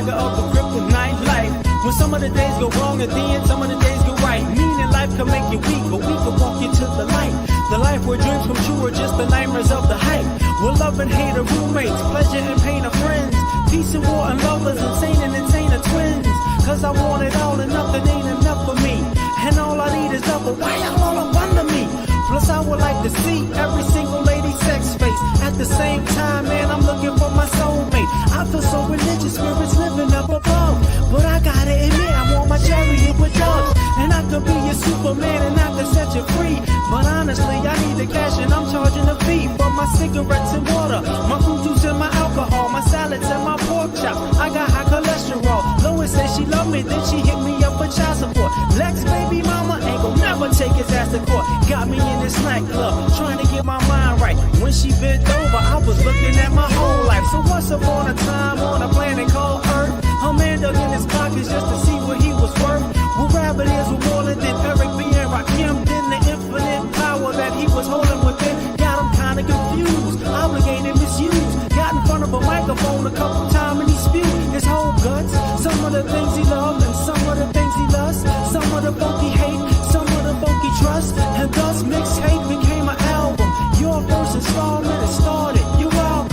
saga of the kryptonite life. When some of the days go wrong and then some of the days go right. Meaning life can make you weak, but we can walk you to the light. The life where dreams come true are just the nightmares of the hype. Where love and hate are roommates, pleasure and pain are friends. Peace and war and lovers, insane and insane are twins. Cause I want it all and nothing ain't enough for me. And all I need is love, but why y'all all up under me? Plus I would like to see every single lady's sex face. At the same time, man, I'm looking for my soulmate. I feel so religious, spirits living up above. But I gotta admit, I want my chariot with doves. And I could be a Superman and I could set you free. But honestly, I need the cash and I'm charging a fee for my cigarettes and water, my fruit juice and my alcohol, my salads and my pork chops. I got high cholesterol. Lois said she loved me, then she hit me up for child support. Lex baby mama ain't gon' never take his ass to court. Got me in this nightclub, trying to get my mind right. When she bent over, I was looking at my whole life. So once upon a time on a planet called Earth, a man dug in his pockets just to see what he was worth. Well, rabbit is with more than Eric B. and Rakim. Then the infinite power that he was holding within got him kinda confused, obligated, misused. Got in front of a microphone a couple times and he spewed his whole guts. Some of the things he loved and some of the things he lost. Some of the folk he hate, some of the folk he trust. And thus mixtape became an album. Your first installment has started. You're welcome.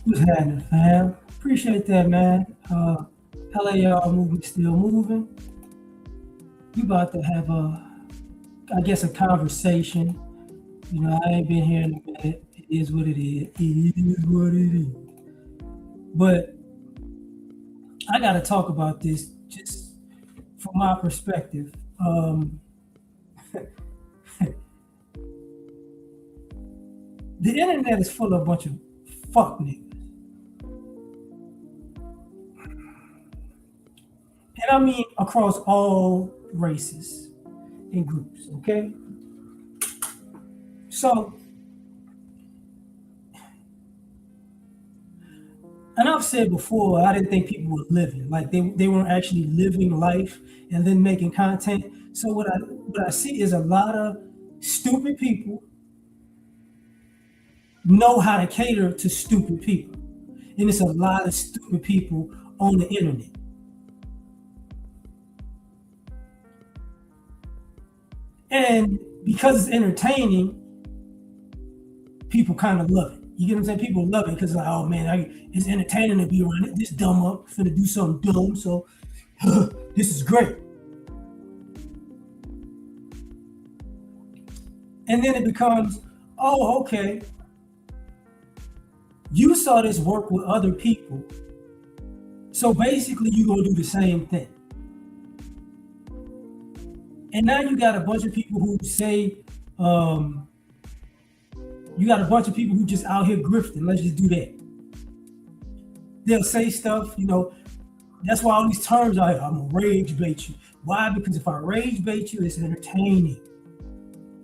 What's happening, fam? Appreciate that, man. L.A.R movement still moving. We about to have a conversation. You know, I ain't been here in a minute. It is what it is. It is what it is. But I got to talk about this just from my perspective. The internet is full of a bunch of fuck niggas. And I mean across all races and groups, okay? So, and I've said before, I didn't think people were living. Like they weren't actually living life and then making content. So what I see is a lot of stupid people know how to cater to stupid people. And it's a lot of stupid people on the internet. And because it's entertaining, people kind of love it. You get what I'm saying? People love it because like, oh man, it's entertaining to be around it. This dumb up, finna do something dumb, so this is great. And then it becomes, oh, okay. You saw this work with other people, so basically you're gonna do the same thing. And now you got a bunch of people who say, you got a bunch of people who just out here grifting. Let's just do that. They'll say stuff, you know, that's why all these terms are, I'm gonna rage bait you. Why? Because if I rage bait you, it's entertaining.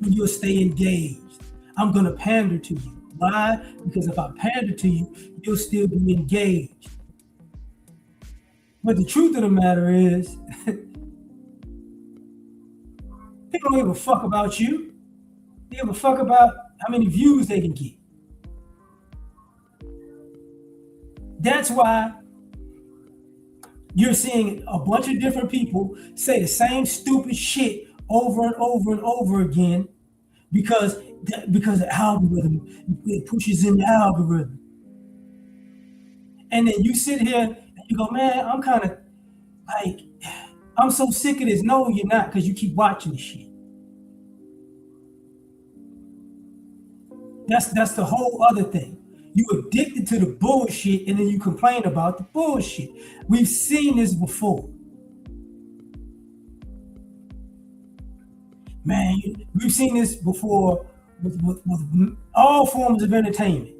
And you'll stay engaged. I'm gonna pander to you. Why? Because if I pander to you, you'll still be engaged. But the truth of the matter is, people don't give a fuck about you. They give a fuck about how many views they can get. That's why you're seeing a bunch of different people say the same stupid shit over and over and over again because the algorithm, it pushes in the algorithm. And then you sit here and you go, man, I'm kind of like, I'm so sick of this. No, you're not, because you keep watching this shit. That's the whole other thing. You addicted to the bullshit and then you complain about the bullshit. We've seen this before. Man, we've seen this before with all forms of entertainment.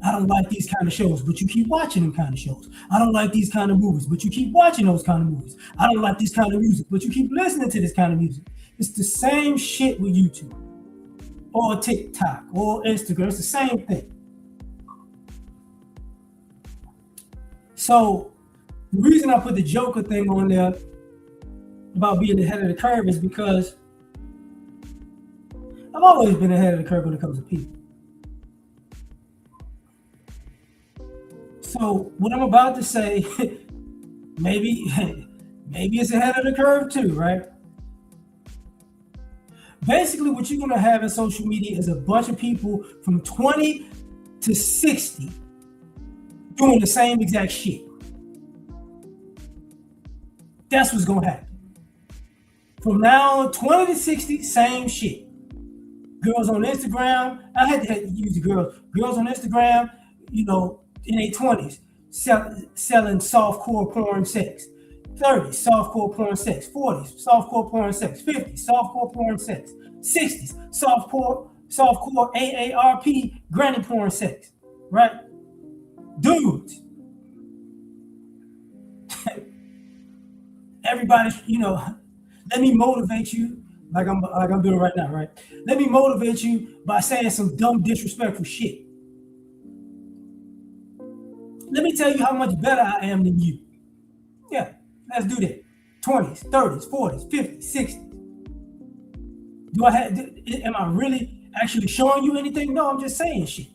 I don't like these kind of shows, but you keep watching them kind of shows. I don't like these kind of movies, but you keep watching those kind of movies. I don't like this kind of music, but you keep listening to this kind of music. It's the same shit with YouTube or TikTok or Instagram. It's the same thing. So the reason I put the Joker thing on there about being ahead of the curve is because I've always been ahead of the curve when it comes to people. So what I'm about to say, maybe it's ahead of the curve too, right? Basically, what you're gonna have in social media is a bunch of people from 20 to 60 doing the same exact shit. That's what's gonna happen. From now on, 20 to 60, same shit. Girls on Instagram, I had to use the girls. Girls on Instagram, in their 20s, selling softcore porn sex. 30s, softcore porn sex. 40s, softcore porn sex. 50s, softcore porn sex. 60s, softcore AARP granny porn sex. Right? Dudes. Everybody, let me motivate you like I'm doing right now, right? Let me motivate you by saying some dumb, disrespectful shit. Let me tell you how much better I am than you. Yeah, let's do that. 20s, 30s, 40s, 50s, 60s. Am I really actually showing you anything? No, I'm just saying shit.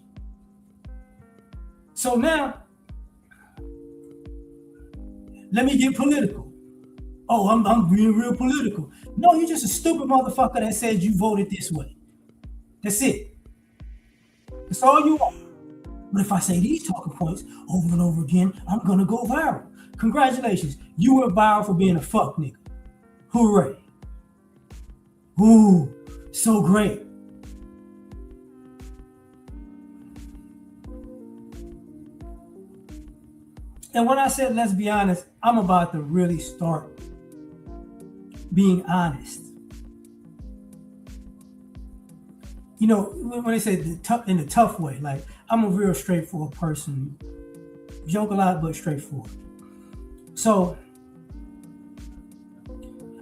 So now, let me get political. Oh, I'm being real political. No, you're just a stupid motherfucker that said you voted this way. That's it. That's all you are. But if I say these talking points over and over again, I'm gonna go viral. Congratulations, you went viral for being a fuck nigga. Hooray. Ooh, so great. And when I said let's be honest, I'm about to really start being honest. When they say in a tough way, like I'm a real straightforward person. Joke a lot, but straightforward. So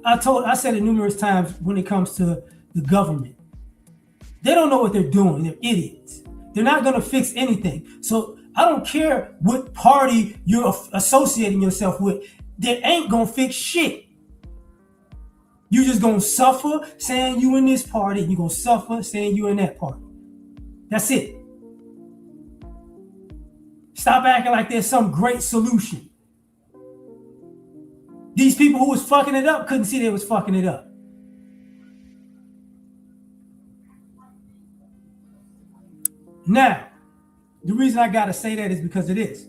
I said it numerous times when it comes to the government. They don't know what they're doing. They're idiots. They're not going to fix anything. So I don't care what party you're associating yourself with. They ain't going to fix shit. You just going to suffer saying you in this party. You're going to suffer saying you in that party. That's it. Stop acting like there's some great solution. These people who was fucking it up couldn't see they was fucking it up. Now, the reason I got to say that is because it is.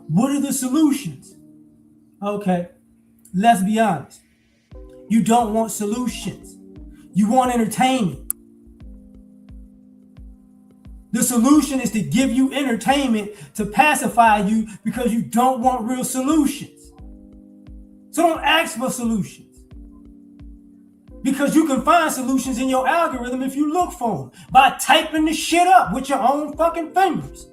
What are the solutions? Okay, let's be honest. You don't want solutions. You want entertainment. The solution is to give you entertainment to pacify you because you don't want real solutions. So don't ask for solutions. Because you can find solutions in your algorithm if you look for them by typing the shit up with your own fucking fingers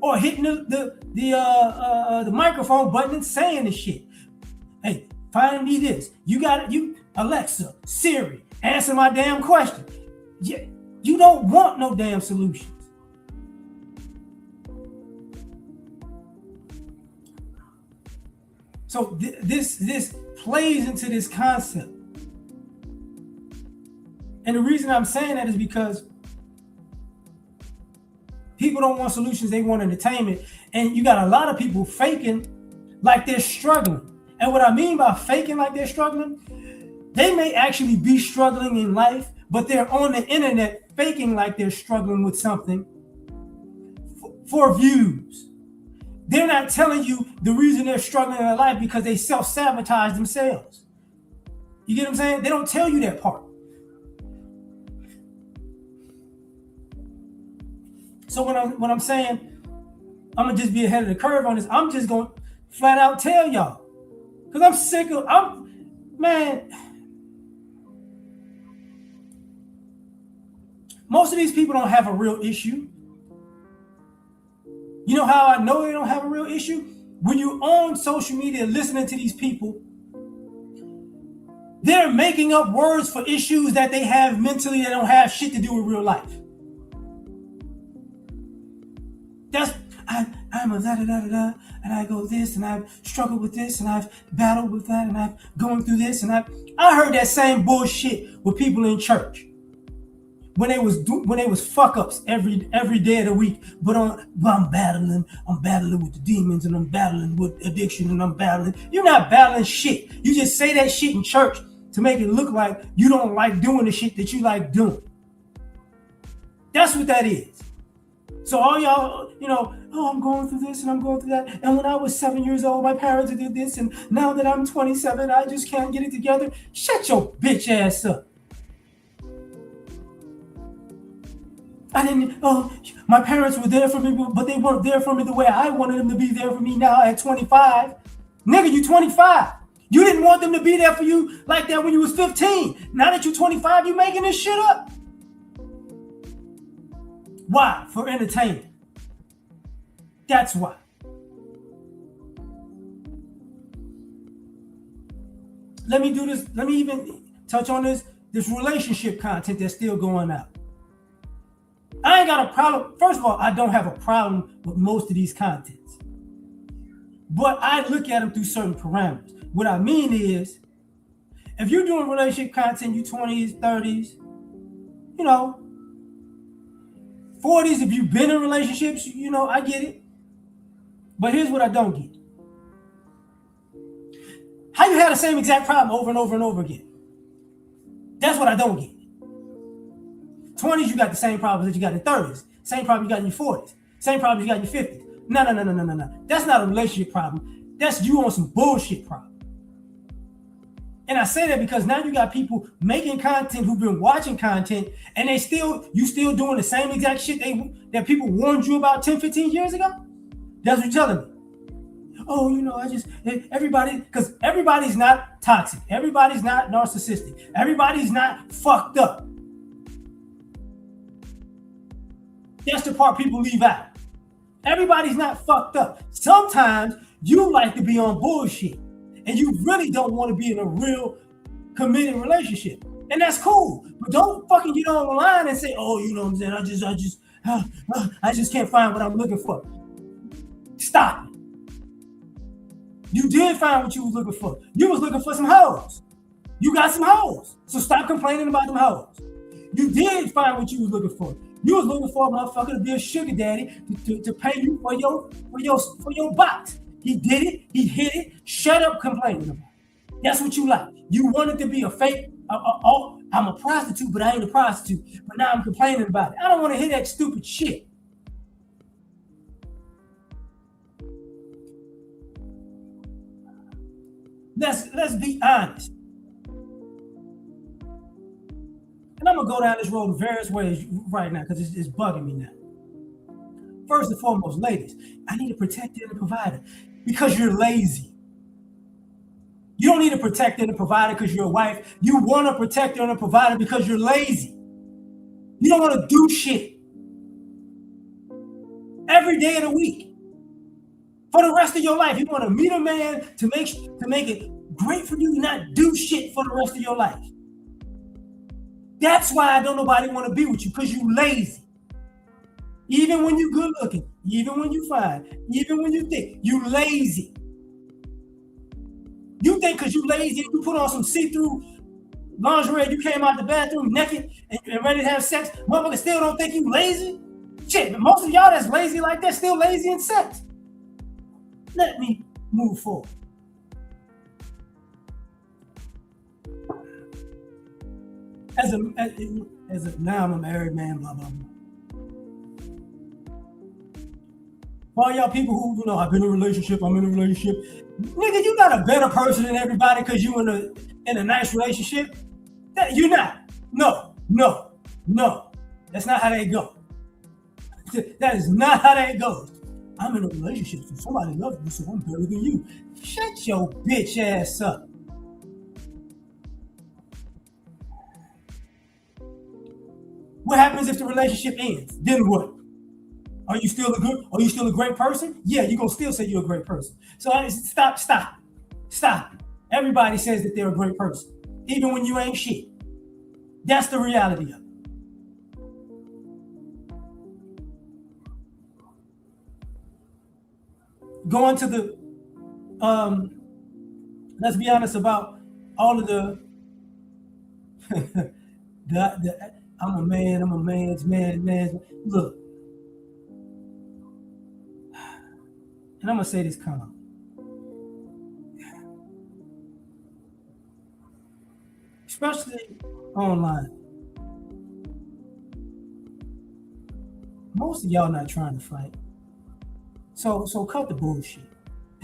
or hitting the microphone button and saying the shit. Hey, find me this. You got it. You Alexa, Siri, answer my damn question. You don't want no damn solutions. So this plays into this concept. And the reason I'm saying that is because people don't want solutions, they want entertainment. And you got a lot of people faking like they're struggling. And what I mean by faking like they're struggling, they may actually be struggling in life, but they're on the internet faking like they're struggling with something for views. They're not telling you the reason they're struggling in their life because they self-sabotage themselves. You get what I'm saying? They don't tell you that part. So when I'm saying I'm gonna just be ahead of the curve on this, I'm just gonna flat out tell y'all. Because I'm sick of, Most of these people don't have a real issue. You know how I know they don't have a real issue? When you're on social media listening to these people, they're making up words for issues that they have mentally that don't have shit to do with real life. I'm a da-da-da-da-da, and I go this, and I've struggled with this, and I've battled with that, and I've gone through this, and I heard that same bullshit with people in church. When they was fuck ups every day of the week, but I'm battling with the demons, and I'm battling with addiction, and I'm battling. You're not battling shit. You just say that shit in church to make it look like you don't like doing the shit that you like doing. That's what that is. So all y'all, I'm going through this and I'm going through that. And when I was 7 years old, my parents did this, and now that I'm 27, I just can't get it together. Shut your bitch ass up. My parents were there for me, but they weren't there for me the way I wanted them to be there for me now at 25. Nigga, you 25. You didn't want them to be there for you like that when you was 15. Now that you're 25, you making this shit up. Why? For entertainment. That's why. Let me do this. Let me even touch on this relationship content that's still going out. I ain't got a problem. First of all, I don't have a problem with most of these contents. But I look at them through certain parameters. What I mean is, if you're doing relationship content, you 20s, 30s, 40s, if you've been in relationships, I get it. But here's what I don't get. How you have the same exact problem over and over and over again? That's what I don't get. 20s, you got the same problems that you got in 30s. Same problem you got in your 40s. Same problem you got in your 50s. No. That's not a relationship problem. That's you on some bullshit problem. And I say that because now you got people making content who've been watching content, and you still doing the same exact shit that people warned you about 10, 15 years ago? That's what you're telling me. Because everybody's not toxic. Everybody's not narcissistic. Everybody's not fucked up. That's the part people leave out. Everybody's not fucked up. Sometimes you like to be on bullshit, and you really don't want to be in a real committed relationship. And that's cool. But don't fucking get on the line and say, what I'm saying, I just can't find what I'm looking for. Stop it. You did find what you was looking for. You was looking for some hoes. You got some hoes. So stop complaining about them hoes. You did find what you was looking for. You was looking for a motherfucker to be a sugar daddy to pay you for your box. He did it. He hit it. Shut up complaining about it. That's what you like. You wanted to be a fake. I'm a prostitute, but I ain't a prostitute. But now I'm complaining about it. I don't want to hear that stupid shit. Let's be honest. And I'm gonna go down this road in various ways right now because it's bugging me now. First and foremost, ladies, I need a protector and a provider because you're lazy. You don't need a protector and a provider because you're a wife. You want a protector and a provider because you're lazy. You don't want to do shit every day of the week for the rest of your life. You want to meet a man to make it great for you and not do shit for the rest of your life. That's why I don't nobody want to be with you, because you lazy. Even when you good looking, even when you fine, even when you think, you lazy. You think because you lazy, you put on some see-through lingerie, you came out the bathroom naked and ready to have sex, motherfuckers still don't think you lazy? Shit, but most of y'all that's lazy like that still lazy in sex. Let me move forward. Now I'm a married man, blah, blah, blah. For all y'all people who, I've been in a relationship, I'm in a relationship. Nigga, you not a better person than everybody because you in a nice relationship. You're not. No. That's not how they go. That is not how that goes. I'm in a relationship, so somebody loves me, so I'm better than you. Shut your bitch ass up. What happens if the relationship ends? Then what? Are you still a great person? Yeah, you're gonna still say you're a great person. So stop. Everybody says that they're a great person, even when you ain't shit. That's the reality of it. Going to the let's be honest about all of the I'm a man's man. Look, and I'm gonna say this calm. Especially online. Most of y'all not trying to fight. So cut the bullshit.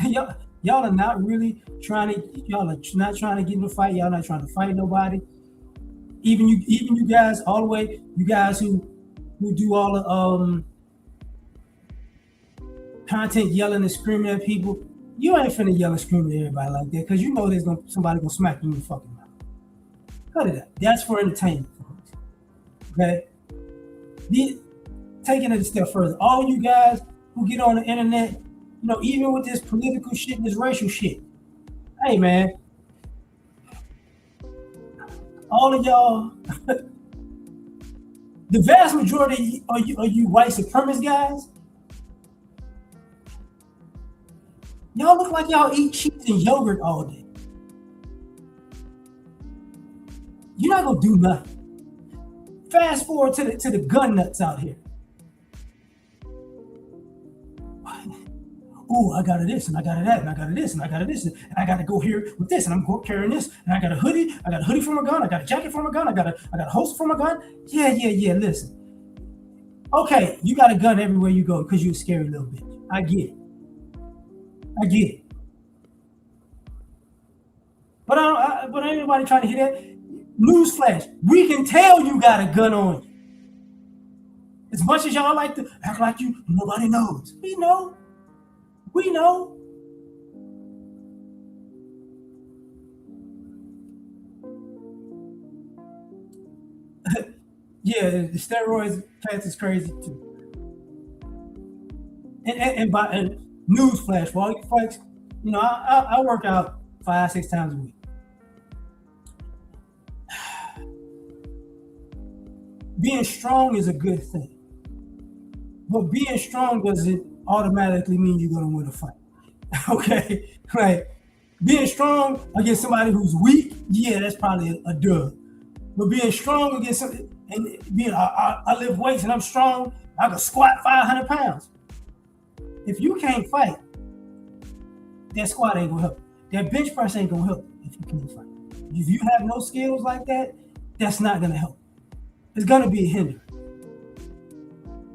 y'all are not really trying to. Y'all are not trying to get in a fight. Y'all not trying to fight nobody. Even you guys, all the way, you guys who do all the content yelling and screaming at people, you ain't finna yell and scream at everybody like that because you know there's somebody gonna smack you in the fucking mouth. Cut it out. That's for entertainment, folks. Okay. Taking it a step further, all you guys who get on the internet, even with this political shit and this racial shit, hey man, all of y'all, the vast majority of you white supremacist guys, y'all look like y'all eat cheese and yogurt all day. You're not gonna do nothing. Fast forward to the gun nuts out here. Oh, I got this, and I got that, and I got this, and I got this, and I got to go here with this, and I'm carrying this, and I got a hoodie. I got a hoodie for my gun. I got a jacket for my gun. I got a holster for my gun. Yeah. Listen, okay, you got a gun everywhere you go because you're a scary little bitch. I get it. But ain't anybody trying to hear that. Newsflash: we can tell you got a gun on you. As much as y'all like to act like nobody knows. We know. Yeah, the steroids plants is crazy too. And newsflash, for all you folks, I work out 5-6 times a week. Being strong is a good thing, but being strong doesn't automatically mean you're gonna win a fight. Okay, right? Being strong against somebody who's weak, yeah, that's probably a dub. But being strong against something, and I lift weights and I'm strong, I can squat 500 pounds. If you can't fight, that squat ain't gonna help. That bench press ain't gonna help if you can't fight. If you have no skills like that, that's not gonna help. It's gonna be a hindrance.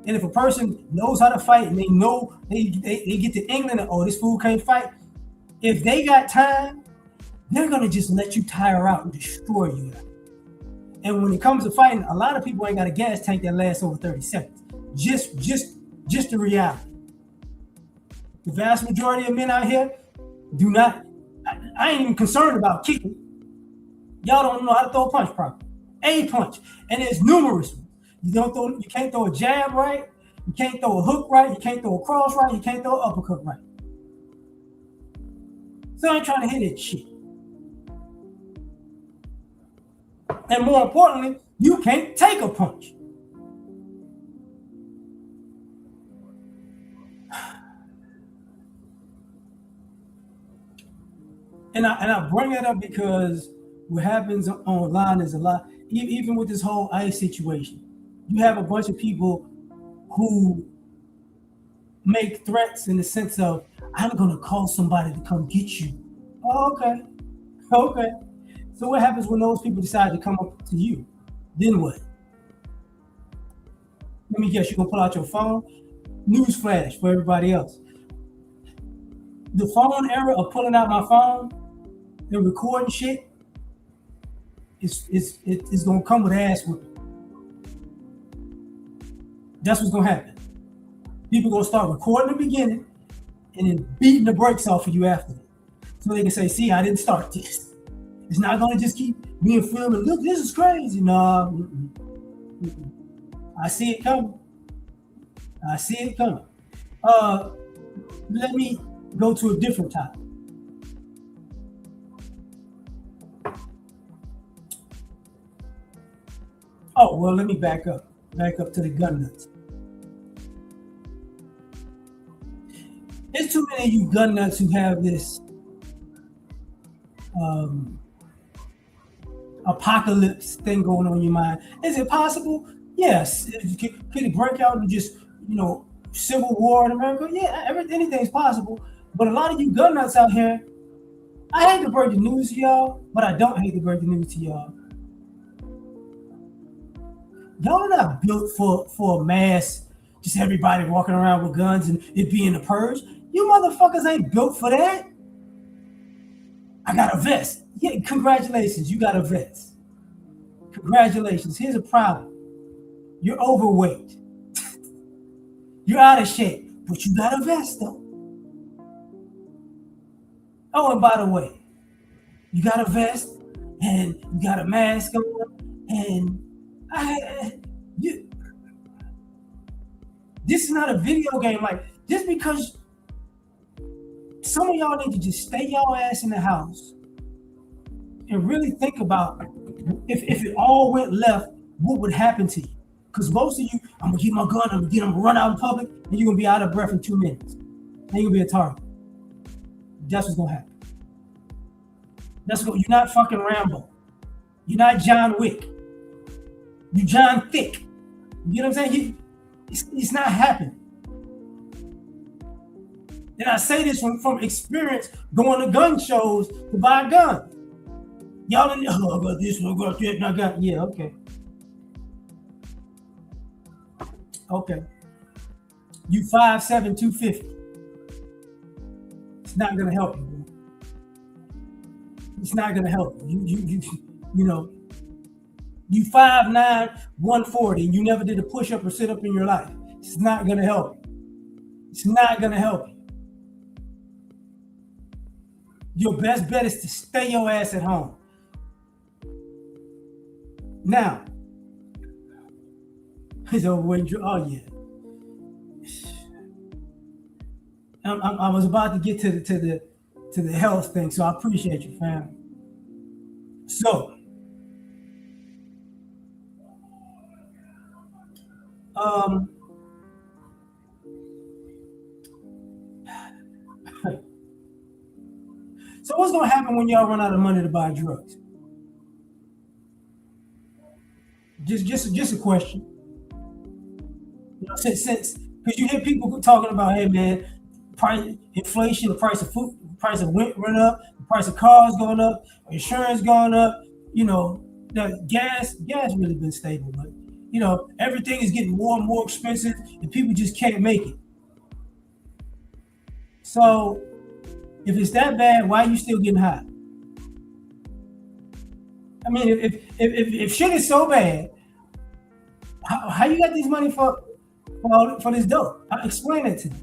And if a person knows how to fight and they know they get to England and this fool can't fight, if they got time, they're gonna just let you tire out and destroy you. And when it comes to fighting, a lot of people ain't got a gas tank that lasts over 30 seconds. Just the reality. The vast majority of men out here do not. I ain't even concerned about kicking. Y'all don't know how to throw a punch properly. A punch, and there's numerous ones. You can't throw a jab right, you can't throw a hook right, you can't throw a cross right, you can't throw an uppercut right. So I ain't trying to hit that shit. And more importantly, you can't take a punch. And I bring that up because what happens online is a lot, even with this whole ICE situation. You have a bunch of people who make threats in the sense of, I'm going to call somebody to come get you. Oh, okay. So what happens when those people decide to come up to you? Then what? Let me guess, you're going to pull out your phone? Newsflash for everybody else. The phone era of pulling out my phone and recording shit is going to come with ass whipping. That's what's going to happen. People going to start recording the beginning and then beating the brakes off of you after that. So they can say, see, I didn't start this. It's not going to just keep being filmed and look, this is crazy. No. I see it coming. I see it coming. Let me go to a different topic. Oh, well, let me back up. Back up to the gun nuts. There's too many of you gun nuts who have this um, apocalypse thing going on in your mind. Is it possible? Yes. Could it break out and just, civil war in America? Yeah, anything's possible. But a lot of you gun nuts out here, I hate to break the news to y'all, but I don't hate to break the news to y'all. Y'all are not built for a mass, just everybody walking around with guns and it being a purge. You motherfuckers ain't built for that. I got a vest. Yeah, congratulations, you got a vest. Congratulations. Here's a problem. You're overweight. You're out of shape, but you got a vest though. Oh, and by the way, you got a vest and you got a mask on, and this is not a video game. Like, just because some of y'all need to just stay y'all ass in the house and really think about if it all went left, what would happen to you? Because most of you, I'm gonna get my gun, I'm gonna run out in public, and you're gonna be out of breath in 2 minutes. And you're gonna be a target. That's what's gonna happen. You're not fucking Rambo. You're not John Wick. You're John Thick. You know what I'm saying? It's not happening. And I say this from experience going to gun shows to buy guns. Y'all didn't, I got this one, I got that, and I got, yeah, okay. Okay. You 5'7", 250. It's not gonna help you, bro. It's not gonna help you. You 5'9", 140, and you never did a push-up or sit-up in your life. It's not gonna help you. It's not gonna help you. Your best bet is to stay your ass at home. Now, he's overweight. Oh yeah. I was about to get to the health thing, so I appreciate you, fam. So, so what's gonna happen when y'all run out of money to buy drugs? Just a question. Since because you hear people talking about, hey man, inflation, the price of food, the price of rent went up, the price of cars going up, insurance going up. The gas really been stable, but everything is getting more and more expensive, and people just can't make it. So if it's that bad, why are you still getting high? I mean, if shit is so bad, how you got this money for this dope? Explain it to me.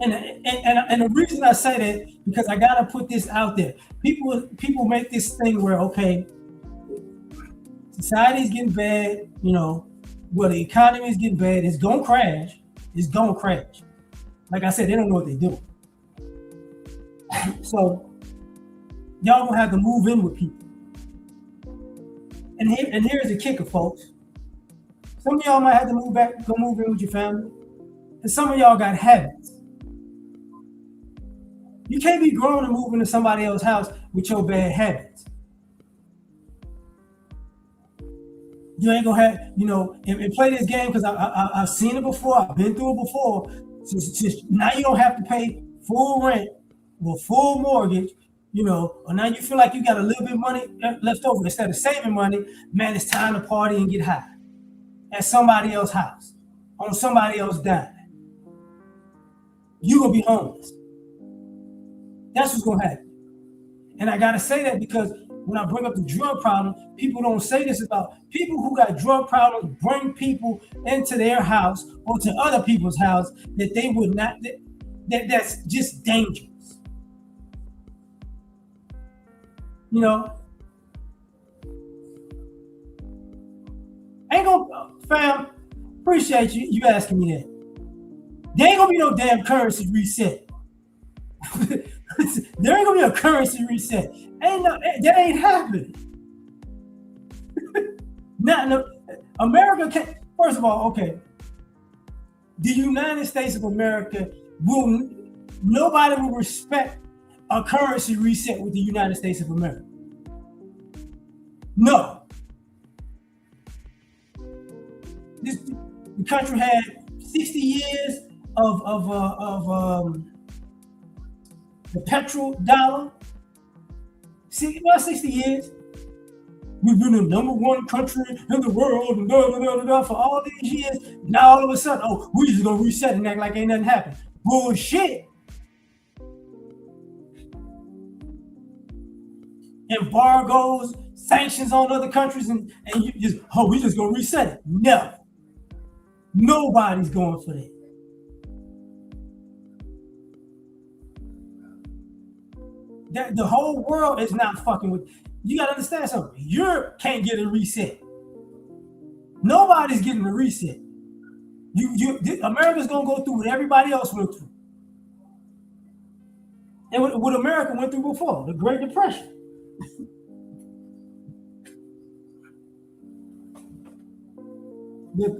And the reason I say that, because I gotta put this out there. People make this thing where, okay, society's getting bad, well, the economy is getting bad, it's gonna crash. It's gonna crash. Like I said, they don't know what they're doing. So y'all gonna have to move in with people. And here's the kicker, folks. Some of y'all might have to go move in with your family. And some of y'all got habits. You can't be grown and moving to somebody else's house with your bad habits. You ain't gonna have, and play this game, because I've seen it before, I've been through it before. So now you don't have to pay full rent or full mortgage, or now you feel like you got a little bit of money left over. Instead of saving money, man, it's time to party and get high at somebody else's house, on somebody else's dime. You gonna be homeless. That's what's gonna happen. And I gotta say that because when I bring up the drug problem, people don't say this about people who got drug problems. Bring people into their house or to other people's house that they would not. That's just dangerous. Ain't gonna, fam. Appreciate you asking me that. There ain't gonna be no damn currency reset. There ain't gonna be a currency reset. That ain't happening. Not no, America can't. First of all, okay. The United States of America nobody will respect a currency reset with the United States of America. No. The country had 60 years of the petrol dollar. 60 years. We've been the number one country in the world and for all these years. Now all of a sudden, oh, we just gonna reset and act like ain't nothing happened. Bullshit. Embargoes, sanctions on other countries, and you just, oh, we just gonna reset it. Never. Nobody's going for that. The whole world is not fucking with. You gotta understand something. Europe can't get a reset. Nobody's getting a reset. America's gonna go through what everybody else went through, and what America went through before, the Great Depression.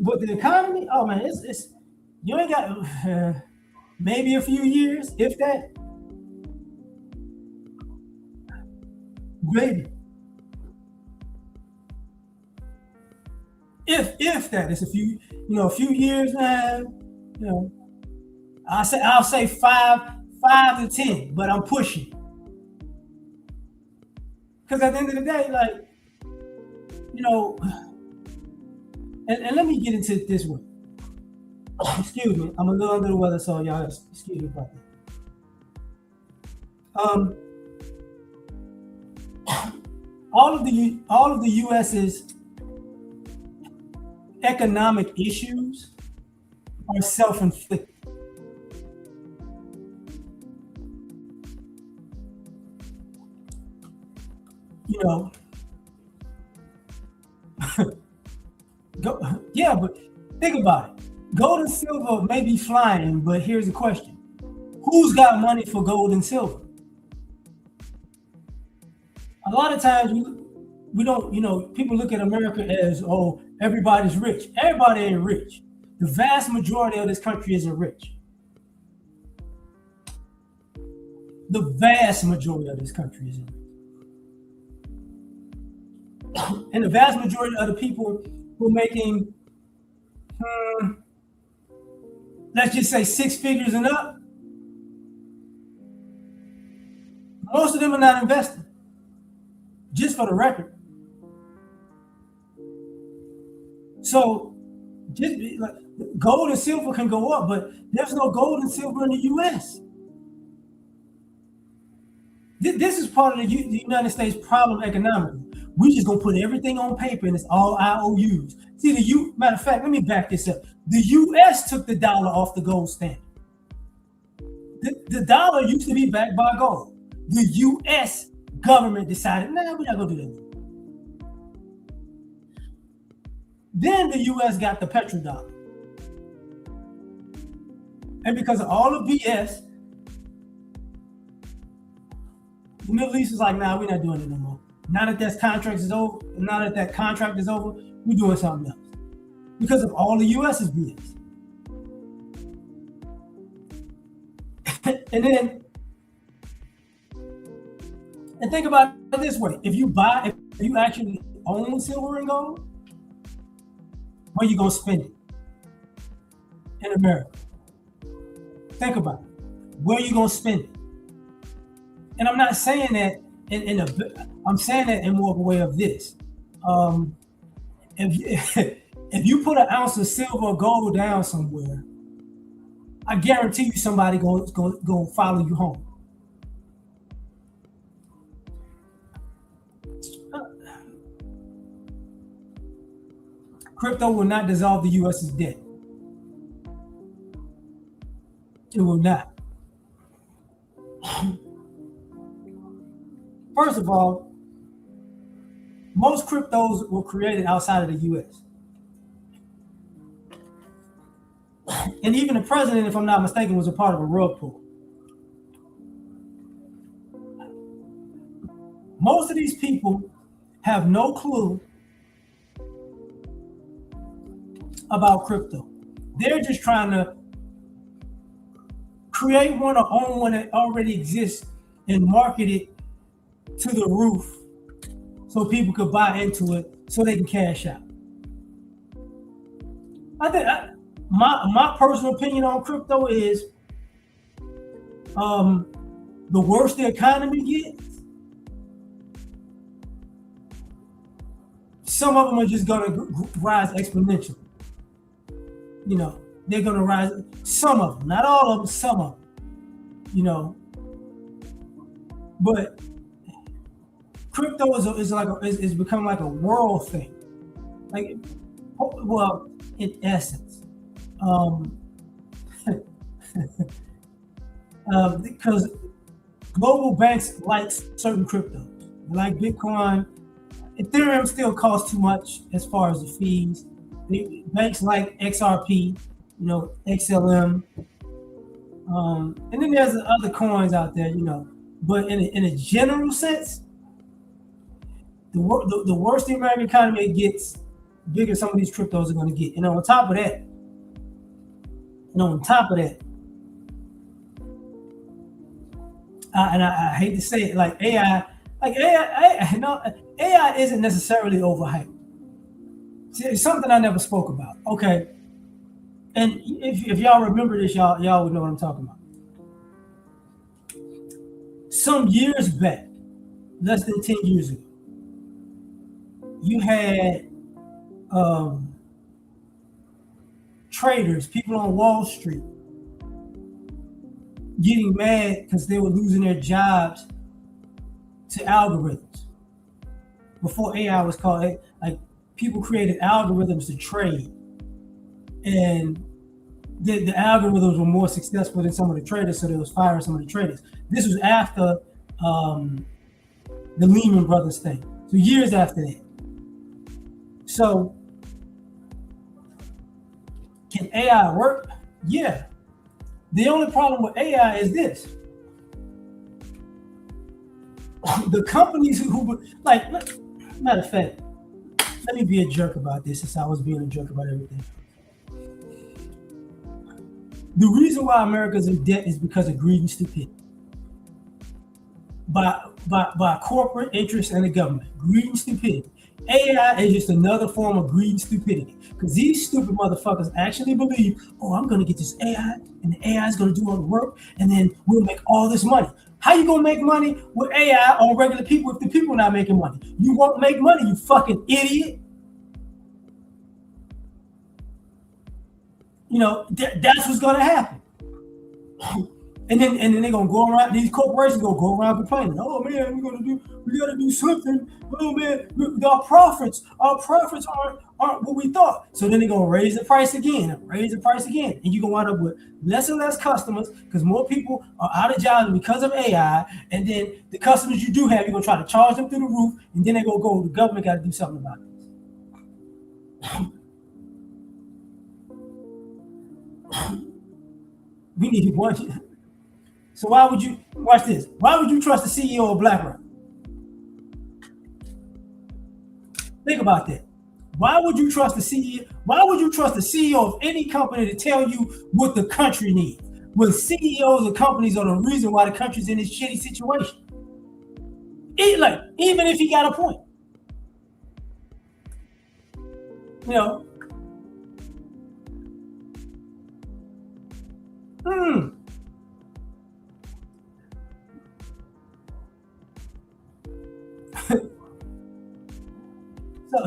But the economy, oh man, it's you ain't got maybe a few years, if that. Maybe. If that is a few years, man. I'll say 5 to 10, but I'm pushing. Because at the end of the day, like, and let me get into it this way. Excuse me, I'm a little under the weather, so y'all excuse me about that. All of the U.S.'s economic issues are self-inflicted. Yeah, but think about it. Gold and silver may be flying, but here's the question: who's got money for gold and silver? A lot of times we don't, people look at America as, oh, everybody's rich. Everybody ain't rich. The vast majority of this country isn't rich. The vast majority of this country isn't rich. And the vast majority of the people who are making, let's just say 6 figures and up, most of them are not investing. Just for the record. So, just like, gold and silver can go up, but there's no gold and silver in the U.S. This is part of the United States problem economically. We just gonna put everything on paper and it's all IOUs. See, matter of fact, let me back this up. The U.S. took the dollar off the gold standard. The dollar used to be backed by gold. The U.S. government decided, nah, we're not gonna do that. Then the U.S. got the petrodollar. And because of all the BS, the Middle East is like, nah, we're not doing it no more. Now that that contract is over, we're doing something else. Because of all the U.S.'s BS. And think about it this way: if you actually own silver and gold, where you gonna spend it? In America. Think about it. Where you gonna spend it? And I'm not saying that I'm saying that in more of a way of this. If you put an ounce of silver or gold down somewhere, I guarantee you somebody gonna follow you home. Crypto will not dissolve the U.S.'s debt. It will not. First of all, most cryptos were created outside of the U.S. And even the president, if I'm not mistaken, was a part of a rug pull. Most of these people have no clue about crypto. They're just trying to create one or own one that already exists and market it to the roof so people could buy into it so they can cash out. I think my personal opinion on crypto is the worse the economy gets, some of them are just going to rise exponentially. You know, they're going to rise. Some of them, not all of them, some of them. You know, but crypto is become like a world thing. Like, well, in essence, because global banks like certain cryptos, like Bitcoin. Ethereum still costs too much as far as the fees. Banks like XRP, you know, XLM, and then there's other coins out there, you know. But in a general sense, the worse the American economy gets, bigger some of these cryptos are going to get. And on top of that, I hate to say it, like AI isn't necessarily overhyped. See, it's something I never spoke about. Okay, and if y'all remember this, y'all would know what I'm talking about. Some years back, less than 10 years ago, you had traders, people on Wall Street, getting mad because they were losing their jobs to algorithms. Before AI was called, like, people created algorithms to trade, and the algorithms were more successful than some of the traders, so they was firing some of the traders. This was after the Lehman Brothers thing, so years after that. So, can AI work? Yeah. The only problem with AI is this. The companies who like, matter of fact, let me be a jerk about this, since I was being a jerk about everything. The reason why America's in debt is because of greed and stupidity. By corporate interests and the government. Greed and stupidity. AI is just another form of greed and stupidity. Because these stupid motherfuckers actually believe, oh, I'm going to get this AI, and the AI is going to do all the work, and then we'll make all this money. How you going to make money with AI on regular people if the people are not making money? You won't make money, you fucking idiot. You know, that's what's going to happen. And then they're gonna go around. These corporations gonna go around complaining. Oh man, we gotta do something. Oh man, our profits aren't what we thought. So then they're gonna raise the price again, and you're gonna wind up with less and less customers because more people are out of jobs because of AI. And then the customers you do have, you're gonna try to charge them through the roof, and then they're gonna go. The government got to do something about this. We need one. So why would you watch this? Why would you trust the CEO of BlackRock? Think about that. Why would you trust the CEO? Why would you trust the CEO of any company to tell you what the country needs? When CEOs of companies are the reason why the country's in this shitty situation. Even if he got a point. You know. So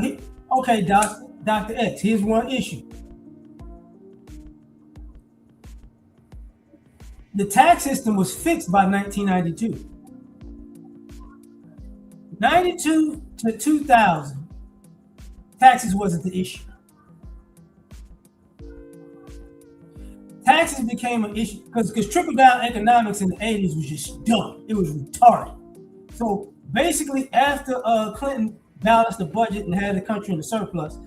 okay, Dr. X, here's one issue. The tax system was fixed by 1992. 92 to 2000, taxes wasn't the issue. Taxes became an issue because trickle-down economics in the 80s was just dumb. It was retarded. So basically, after Clinton balanced the budget and had the country in the surplus,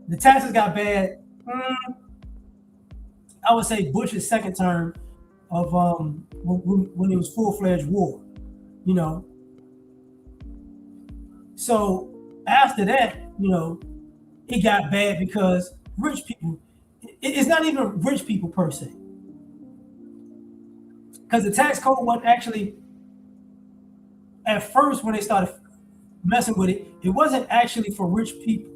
The taxes got bad. I would say Bush's second term of when it was full-fledged war, you know. So after that, it got bad because rich people. It's not even rich people per se, because the tax code wasn't actually at first when they started messing with it. It wasn't actually for rich people.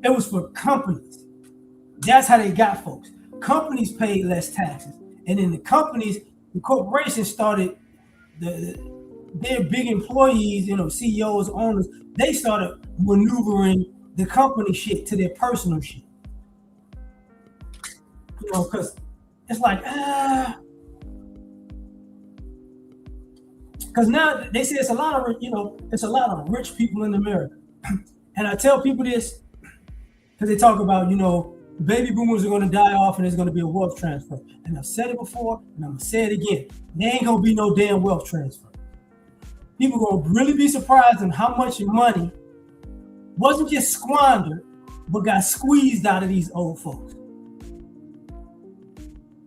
It was for companies. That's how they got folks. Companies paid less taxes, and then the corporations started their big employees, CEOs, owners. They started maneuvering the company shit to their personal shit. Because it's like because now they say it's a lot of rich people in America, and I tell people this because they talk about baby boomers are going to die off and there's going to be a wealth transfer. And I've said it before and I'm going to say it again. There ain't going to be no damn wealth transfer. People are going to really be surprised on how much money wasn't just squandered, but got squeezed out of these old folks.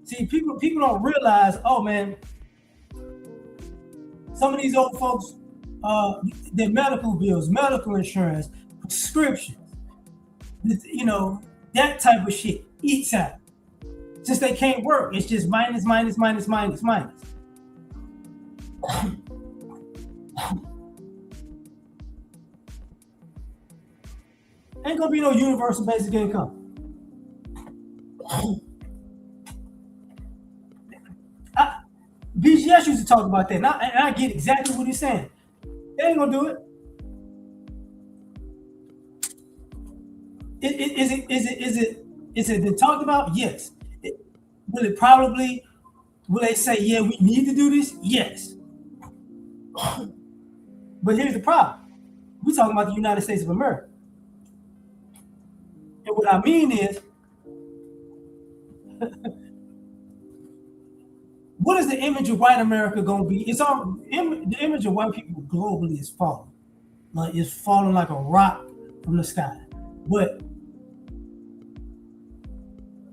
See, people don't realize, oh man, some of these old folks, their medical bills, medical insurance, prescriptions, that type of shit eats out. Since they can't work, it's just minus. Ain't gonna be no universal basic income. BGS used to talk about that, and I get exactly what he's saying. They ain't gonna do it. Is it been talked about? Yes. Will they say, yeah, we need to do this? Yes. But here's the problem. We're talking about the United States of America. And what I mean is, what is the image of white America going to be? The image of white people globally is falling. Like it's falling like a rock from the sky. But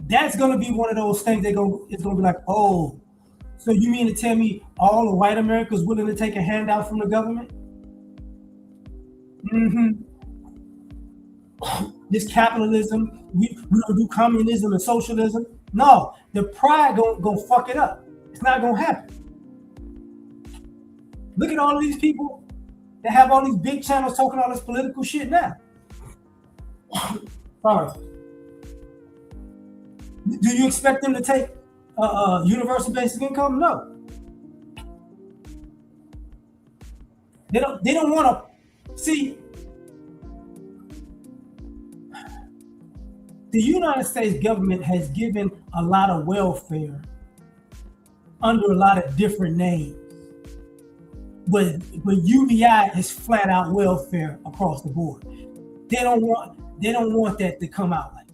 that's going to be one of those things it's going to be like, oh, so you mean to tell me all of white America is willing to take a handout from the government? This capitalism, we don't do communism and socialism. No, the pride gonna fuck it up. It's not gonna happen. Look at all of these people that have all these big channels talking all this political shit now. Sorry. Do you expect them to take universal basic income? No. They don't want to see. The United States government has given a lot of welfare under a lot of different names. But UBI is flat out welfare across the board. They don't want that to come out like that.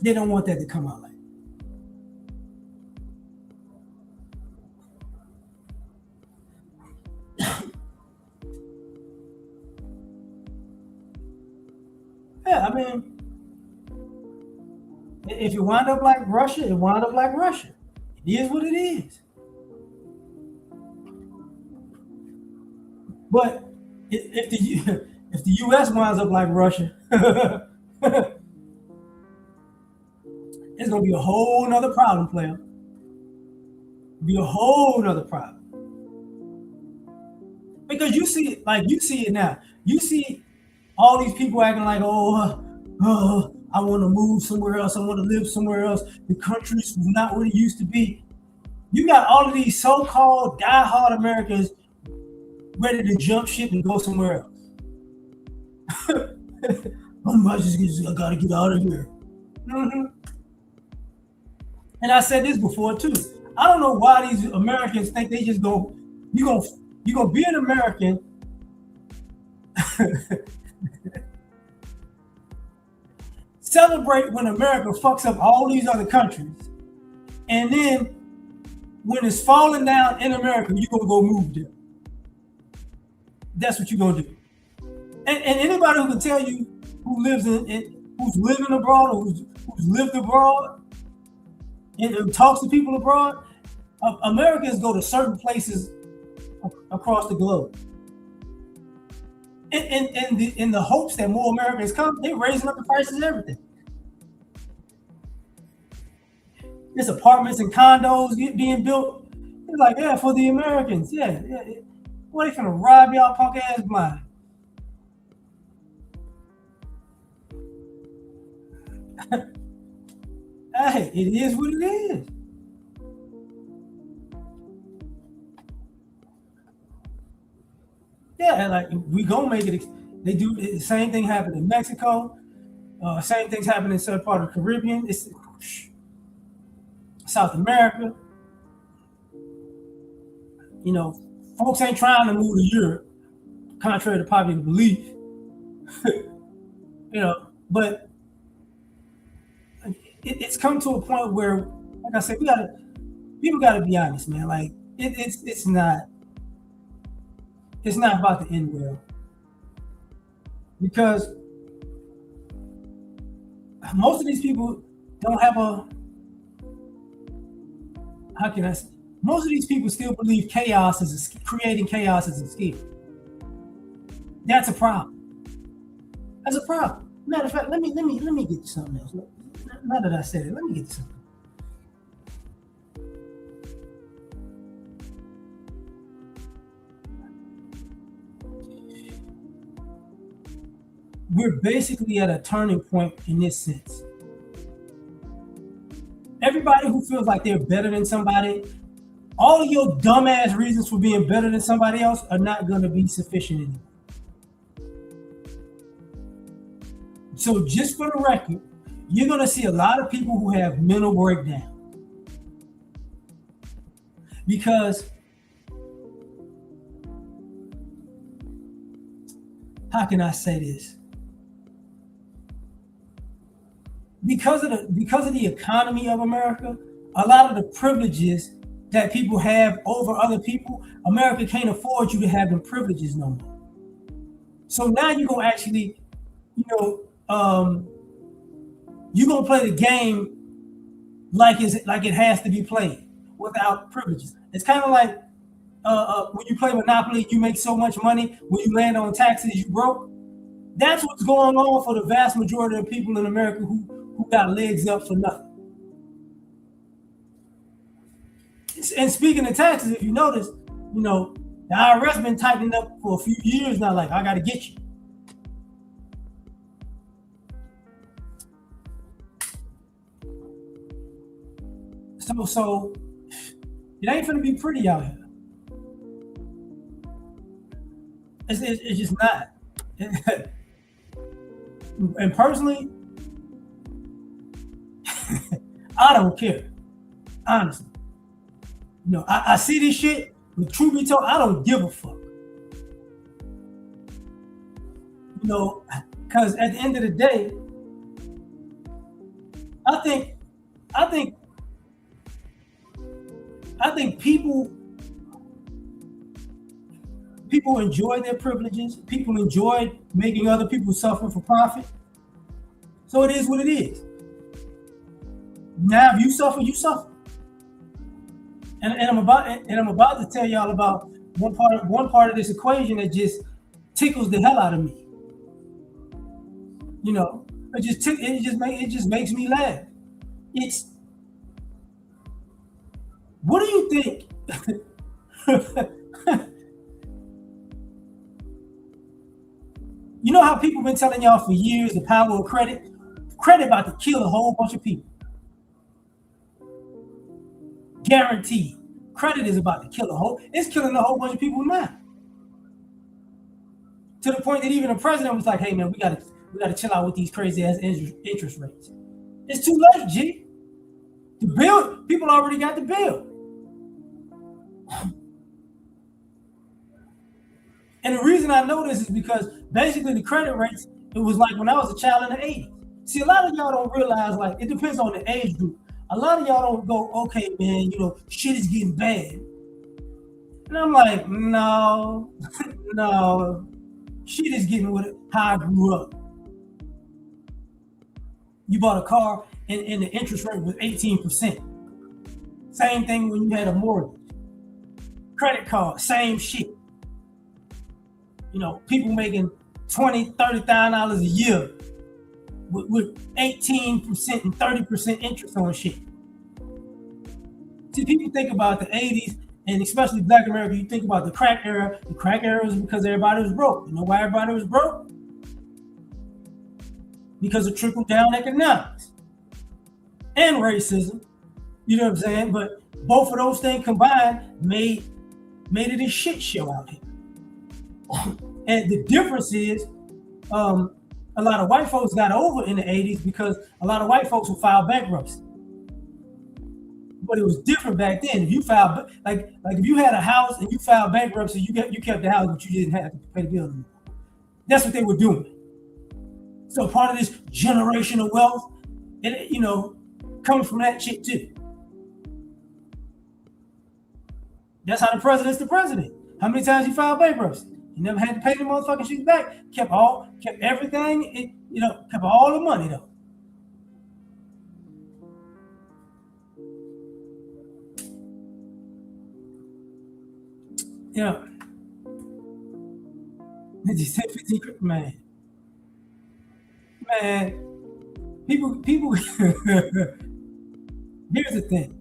They don't want that to come out like that. Yeah, I mean, if you wind up like Russia, it wind up like Russia. It is what it is. But if the U.S. winds up like Russia, it's gonna be a whole nother problem, player. Be a whole nother problem. Because you see it now. You see all these people acting like, I want to move somewhere else. I want to live somewhere else. The country's not what it used to be. You got all of these so-called die-hard Americans ready to jump ship and go somewhere else. I gotta get out of here. And I said this before too. I don't know why these Americans think they just go. You gonna be an American. Celebrate when America fucks up all these other countries, and then when it's falling down in America, you're gonna go move there. That's what you're gonna do. And anybody who can tell you who lives who's living abroad or who's lived abroad and talks to people abroad, Americans go to certain places across the globe. In the hopes that more Americans come, they're raising up the prices of everything. There's apartments and condos being built. It's like, yeah, for the Americans. Yeah. What, they finna rob y'all punk ass blind? Hey, it is what it is. Yeah, like we gonna make it. They do the same thing happen in Mexico. Same things happen in certain part of the Caribbean. It's South America. You know, folks ain't trying to move to Europe, contrary to popular belief. But it's come to a point where, like I said, people gotta be honest, man. Like it's not about to end well, because most of these people don't have a, how can I say, most of these people still believe creating chaos is a skill. That's a problem. That's a problem. Matter of fact, let me get you something else. Now that I said it, let me get you something. We're basically at a turning point in this sense. Everybody who feels like they're better than somebody, all of your dumbass reasons for being better than somebody else are not going to be sufficient anymore. So just for the record, you're going to see a lot of people who have mental breakdown. Because how can I say this? Because of the economy of America, a lot of the privileges that people have over other people, America can't afford you to have them privileges no more. So now you're gonna actually, you're gonna play the game like it has to be played without privileges. It's kind of like when you play Monopoly, you make so much money. When you land on taxes, you broke. That's what's going on for the vast majority of people in America who got legs up for nothing. And speaking of taxes, if you notice, the IRS been tightening up for a few years now. Like, I got to get you. So it ain't gonna be pretty out here. It's just not. And personally, I don't care. Honestly. I see this shit, but truth be told, I don't give a fuck. Because at the end of the day, I think people enjoy their privileges. People enjoy making other people suffer for profit. So it is what it is. Now, if you suffer, you suffer. And I'm about to tell y'all about one part of this equation that just tickles the hell out of me. It just makes me laugh. It's, what do you think? You know how people been telling y'all for years the power of credit? Credit about to kill a whole bunch of people. Guaranteed. Credit is about to kill it's killing a whole bunch of people now. To the point that even the president was like, hey man, we gotta chill out with these crazy ass interest rates. It's too late, G. The bill, people already got the bill. And the reason I know this is because basically the credit rates, it was like when I was a child in the 80s. See, a lot of y'all don't realize, like, it depends on the age group. A lot of y'all don't go, okay, man, shit is getting bad. And I'm like, no, no. Shit is getting with how I grew up. You bought a car and the interest rate was 18%. Same thing when you had a mortgage. Credit card, same shit. You know, people making $20,000, $30,000 a year with 18% and 30% interest on shit. See, people think about the 80s and especially Black America, you think about the crack era. The crack era was because everybody was broke. You know why everybody was broke? Because of trickle down economics and racism. You know what I'm saying? But both of those things combined made it a shit show out here. And the difference is, a lot of white folks got over in the 80s because a lot of white folks would file bankruptcy. But it was different back then. If you filed like if you had a house and you filed bankruptcy, you kept the house, but you didn't have to pay the bill anymore. That's what they were doing. So part of this generational wealth, it comes from that shit too. That's how the president's the president. How many times he filed bankruptcy? He never had to pay the motherfucking shit back. Kept everything. Kept all the money though. Yeah. It's 10, 15, man. People. Here's the thing.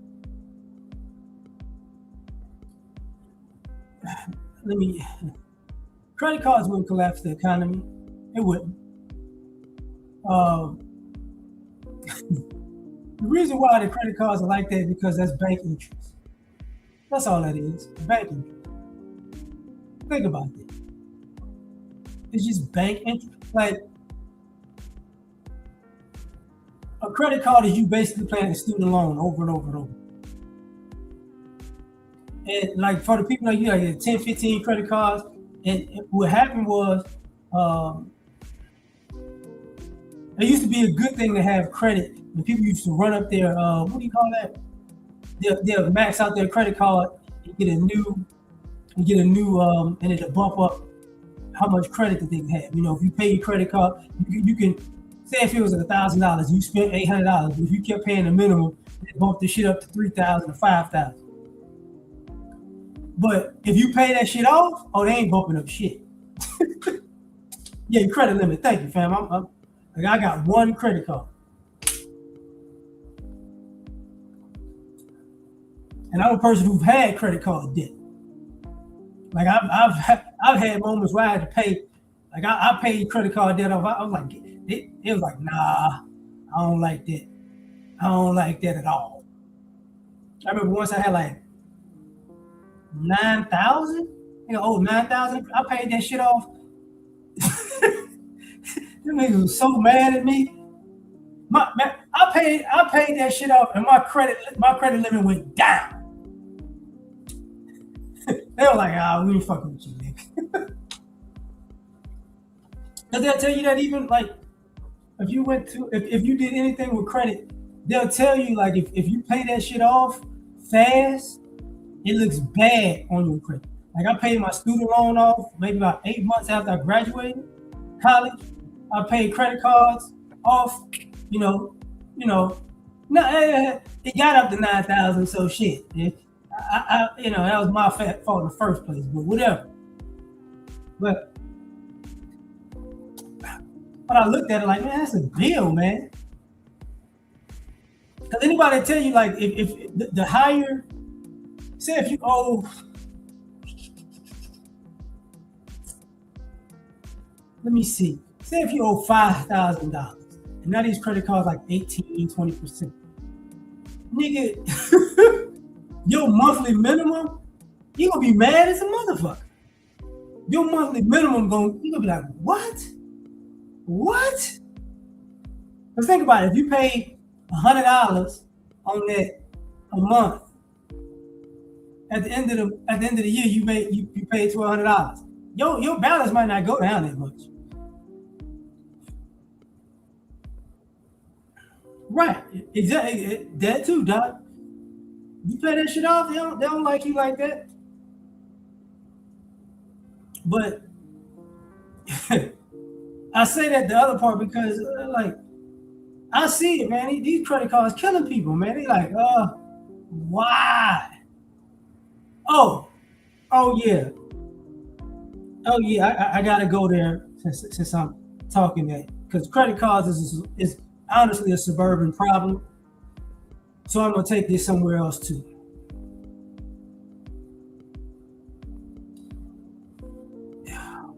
Credit cards wouldn't collapse the economy. It wouldn't. The reason why the credit cards are like that is because that's bank interest. That's all that is. Bank interest. Think about it. It's just bank interest. Like a credit card is you basically paying a student loan over and over and over. And like for the people like you, like 10, 15 credit cards, and what happened was, it used to be a good thing to have credit. And people used to run up their, what do you call that? They'll max out their credit card and get a new, and it'll bump up how much credit that they have. You know, if you pay your credit card, you can say if it was $1,000, you spent $800. But if you kept paying the minimum, it bumped the shit up to $3,000 or $5,000. But if you pay that shit off, they ain't bumping up shit. Yeah, your credit limit. Thank you, fam. I got one credit card, and I'm a person who's had credit card debt. Like I've had moments where I had to pay. Like I paid credit card debt off. I was like, it was like, nah, I don't like that. I don't like that at all. I remember once I had like 9,000. $9,000. I paid that shit off. Them niggas was so mad at me. I paid that shit off, and my credit limit went down. They were like, we ain't fucking with you, nigga. Cause they'll tell you that even like if you did anything with credit, they'll tell you like if you pay that shit off fast, it looks bad on your credit. Like I paid my student loan off maybe about 8 months after I graduated college. I paid credit cards off, no, it got up to 9,000. So shit, that was my fault in the first place. But whatever. But I looked at it like, man, that's a deal, man. Because anybody tell you like if the higher, say if you owe. Let me see. Say if you owe $5,000, and now these credit cards like 18, 20%. Nigga, your monthly minimum, you gonna be mad as a motherfucker. Your monthly minimum you gonna be like, what? What? Let's think about it. If you pay $100 on that a month, at the end of the year, you paid $1,200. Your balance might not go down that much. Right, exactly. That too, Doc. You pay that shit off, they don't like you like that. But I say that the other part because like I see it, man. These credit cards killing people, man. They like, why? Oh, oh yeah, oh yeah. I gotta go there since I'm talking that because credit cards is honestly a suburban problem. So I'm gonna take this somewhere else too.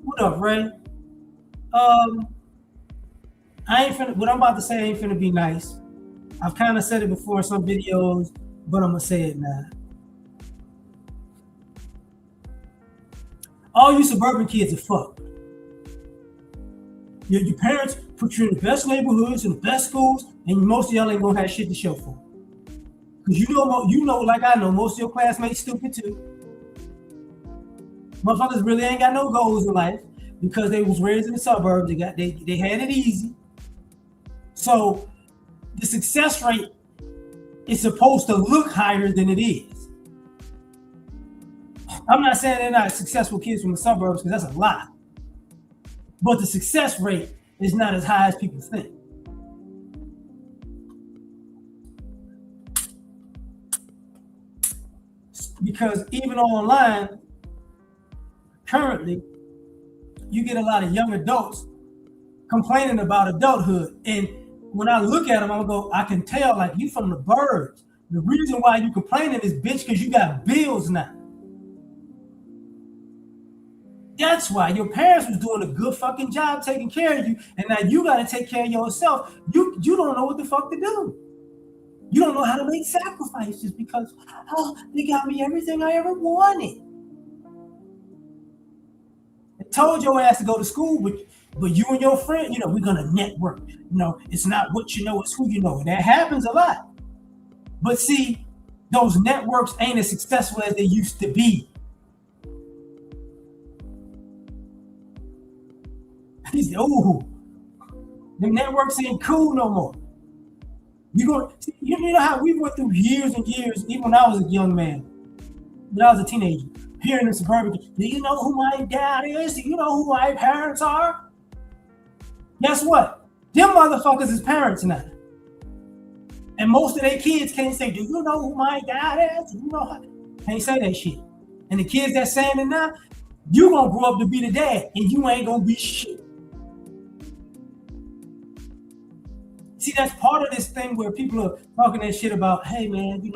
What up, Ray? Um, I ain't finna. What I'm about to say ain't finna be nice. I've kind of said it before in some videos, but I'm gonna say it now. All you suburban kids are fucked. Your parents put you in the best neighborhoods and the best schools, and most of y'all ain't gonna have shit to show for. Cause you know, like I know, most of your classmates stupid too. Motherfuckers really ain't got no goals in life because they was raised in the suburbs. They had it easy. So the success rate is supposed to look higher than it is. I'm not saying they're not successful kids from the suburbs because that's a lie. But the success rate is not as high as people think. Because even online, currently, you get a lot of young adults complaining about adulthood. And when I look at them, I'm gonna go, I can tell like you from the birds. The reason why you complaining is bitch because you got bills now. That's why your parents was doing a good fucking job taking care of you, and now you gotta take care of yourself. You don't know what the fuck to do. You don't know how to make sacrifices because they got me everything I ever wanted. I told your ass to go to school, but you and your friend, we're gonna network. It's not what you know, it's who you know, and that happens a lot. But see, those networks ain't as successful as they used to be. He said, "Oh, the networks ain't cool no more." You know how we went through years and years, even when I was a young man, when I was a teenager, here in the suburban. Do you know who my dad is? Do you know who my parents are? Guess what? Them motherfuckers is parents now. And most of their kids can't say, do you know who my dad is? Do you know how? Can't say that shit. And the kids that's saying it now, you gonna grow up to be the dad, and you ain't gonna be shit. See, that's part of this thing where people are talking that shit about, hey man, I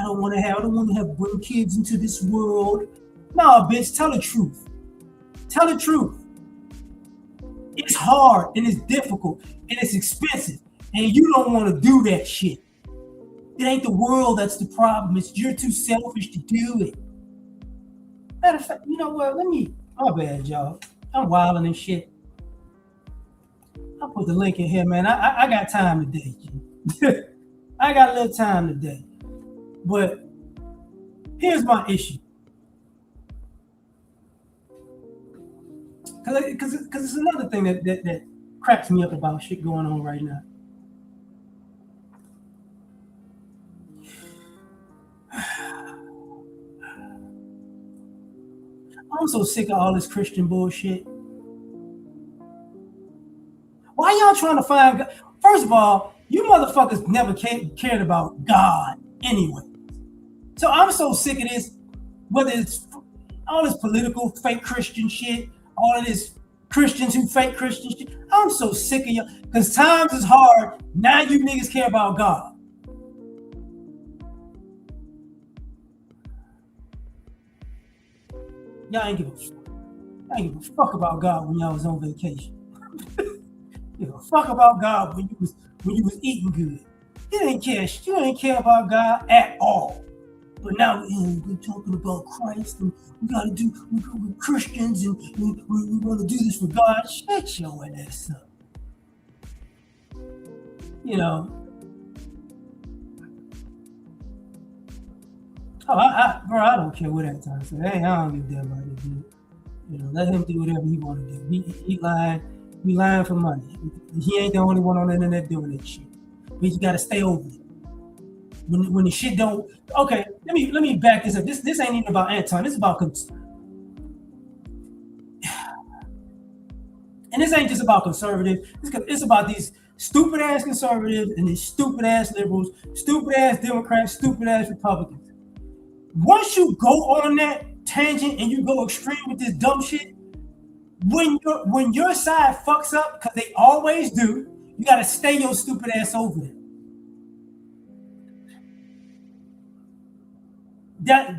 don't want to bring kids into this world. No, bitch, tell the truth. Tell the truth. It's hard and it's difficult and it's expensive, and you don't want to do that shit. It ain't the world that's the problem. It's you're too selfish to do it. Matter of fact, you know what? My bad, y'all. I'm wilding and shit. I'll put the link in here, man. I got time today. I got a little time today. But here's my issue. Because it's another thing that cracks me up about shit going on right now. I'm so sick of all this Christian bullshit. Why y'all trying to find God? First of all, you motherfuckers never cared about God anyway. So I'm so sick of this, whether it's all this political fake Christian shit, all of this Christians who fake Christian shit. I'm so sick of y'all. Because times is hard. Now you niggas care about God. Y'all ain't give a fuck. I ain't give a fuck about God when y'all was on vacation. Give a fuck about God when you was eating good. You ain't care about God at all. But now we're talking about Christ, and we're Christians, and we want to do this for God. Shut your ass up. Bro, I don't care what that time said. Hey, I don't give a damn about this dude. Let him do whatever he want to do. He lying for money. He ain't the only one on the internet doing that shit. But you gotta stay over it. When the shit don't. Okay, let me back this up. This ain't even about Anton. This is about And this ain't just about conservatives. It's about these stupid ass conservatives and these stupid ass liberals, stupid ass Democrats, stupid ass Republicans. Once you go on that tangent and you go extreme with this dumb shit, when your side fucks up, because they always do, you gotta stay your stupid ass over there.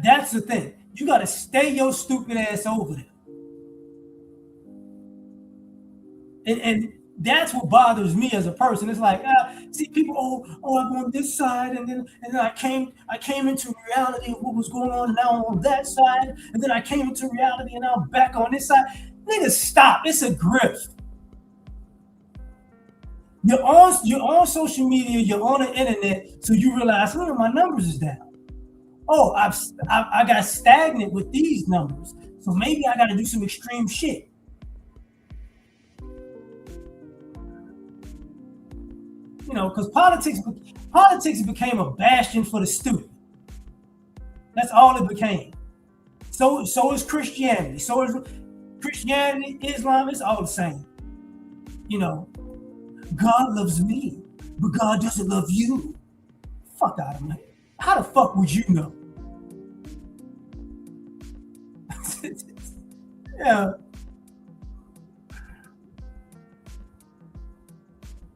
That's the thing. You gotta stay your stupid ass over there. And that's what bothers me as a person. It's like, see, people, I'm on this side, and then I came into reality of what was going on, and now I'm on that side, and then I came into reality, and now I'm back on this side. Nigga, stop! It's a grift. You're on social media, you're on the internet, so you realize, my numbers is down. Oh, I got stagnant with these numbers, so maybe I got to do some extreme shit. Because politics became a bastion for the stupid. That's all it became. So is Christianity. So is Christianity, Islam. It's all the same. God loves me, but God doesn't love you. Fuck out of me. How the fuck would you know? Yeah.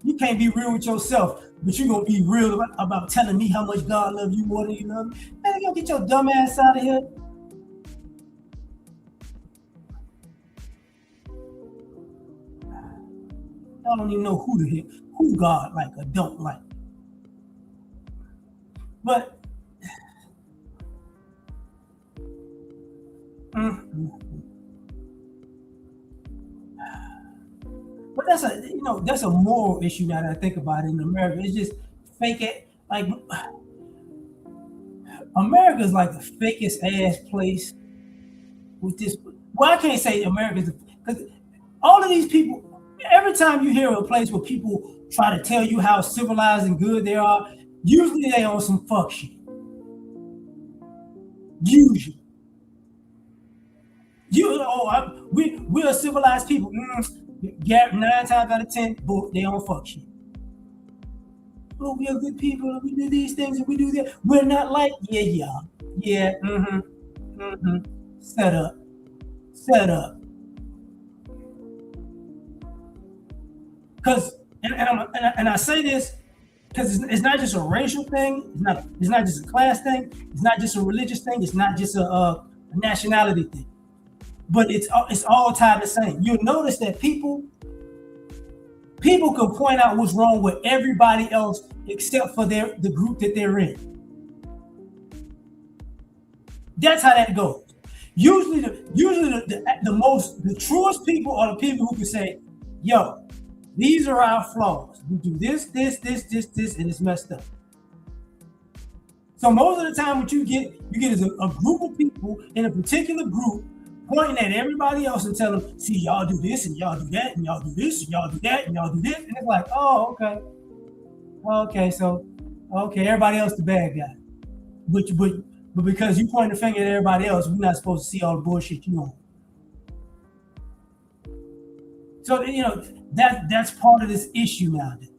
You can't be real with yourself, but you're going to be real about telling me how much God loves you more than you love me. Man, you going to get your dumb ass out of here. I don't even know who God like or don't like. But but that's a moral issue now that I think about it in America. It's just fake it. Like America's like the fakest ass place with this. Well, I can't say America's because all of these people. Every time you hear of a place where people try to tell you how civilized and good they are, usually they on some fuck shit. Usually. We're civilized people. 9 times out of 10, they on fuck shit. Oh, we are good people. We do these things and we do that. We're not like, yeah. Set up. Because, and I say this because it's not just a racial thing. It's not just a class thing. It's not just a religious thing. It's not just a nationality thing. But it's all tied the same. You'll notice that people can point out what's wrong with everybody else except for the group that they're in. That's how that goes. Usually the truest people are the people who can say, yo, these are our flaws. We do this, and it's messed up. So most of the time what you get is a group of people in a particular group pointing at everybody else and telling them, see, y'all do this and y'all do that and y'all do this and y'all do that and y'all do this. And it's like, oh, okay. Okay, everybody else the bad guy. But because you point the finger at everybody else, we're not supposed to see all the bullshit you on. So, that's part of this issue nowadays.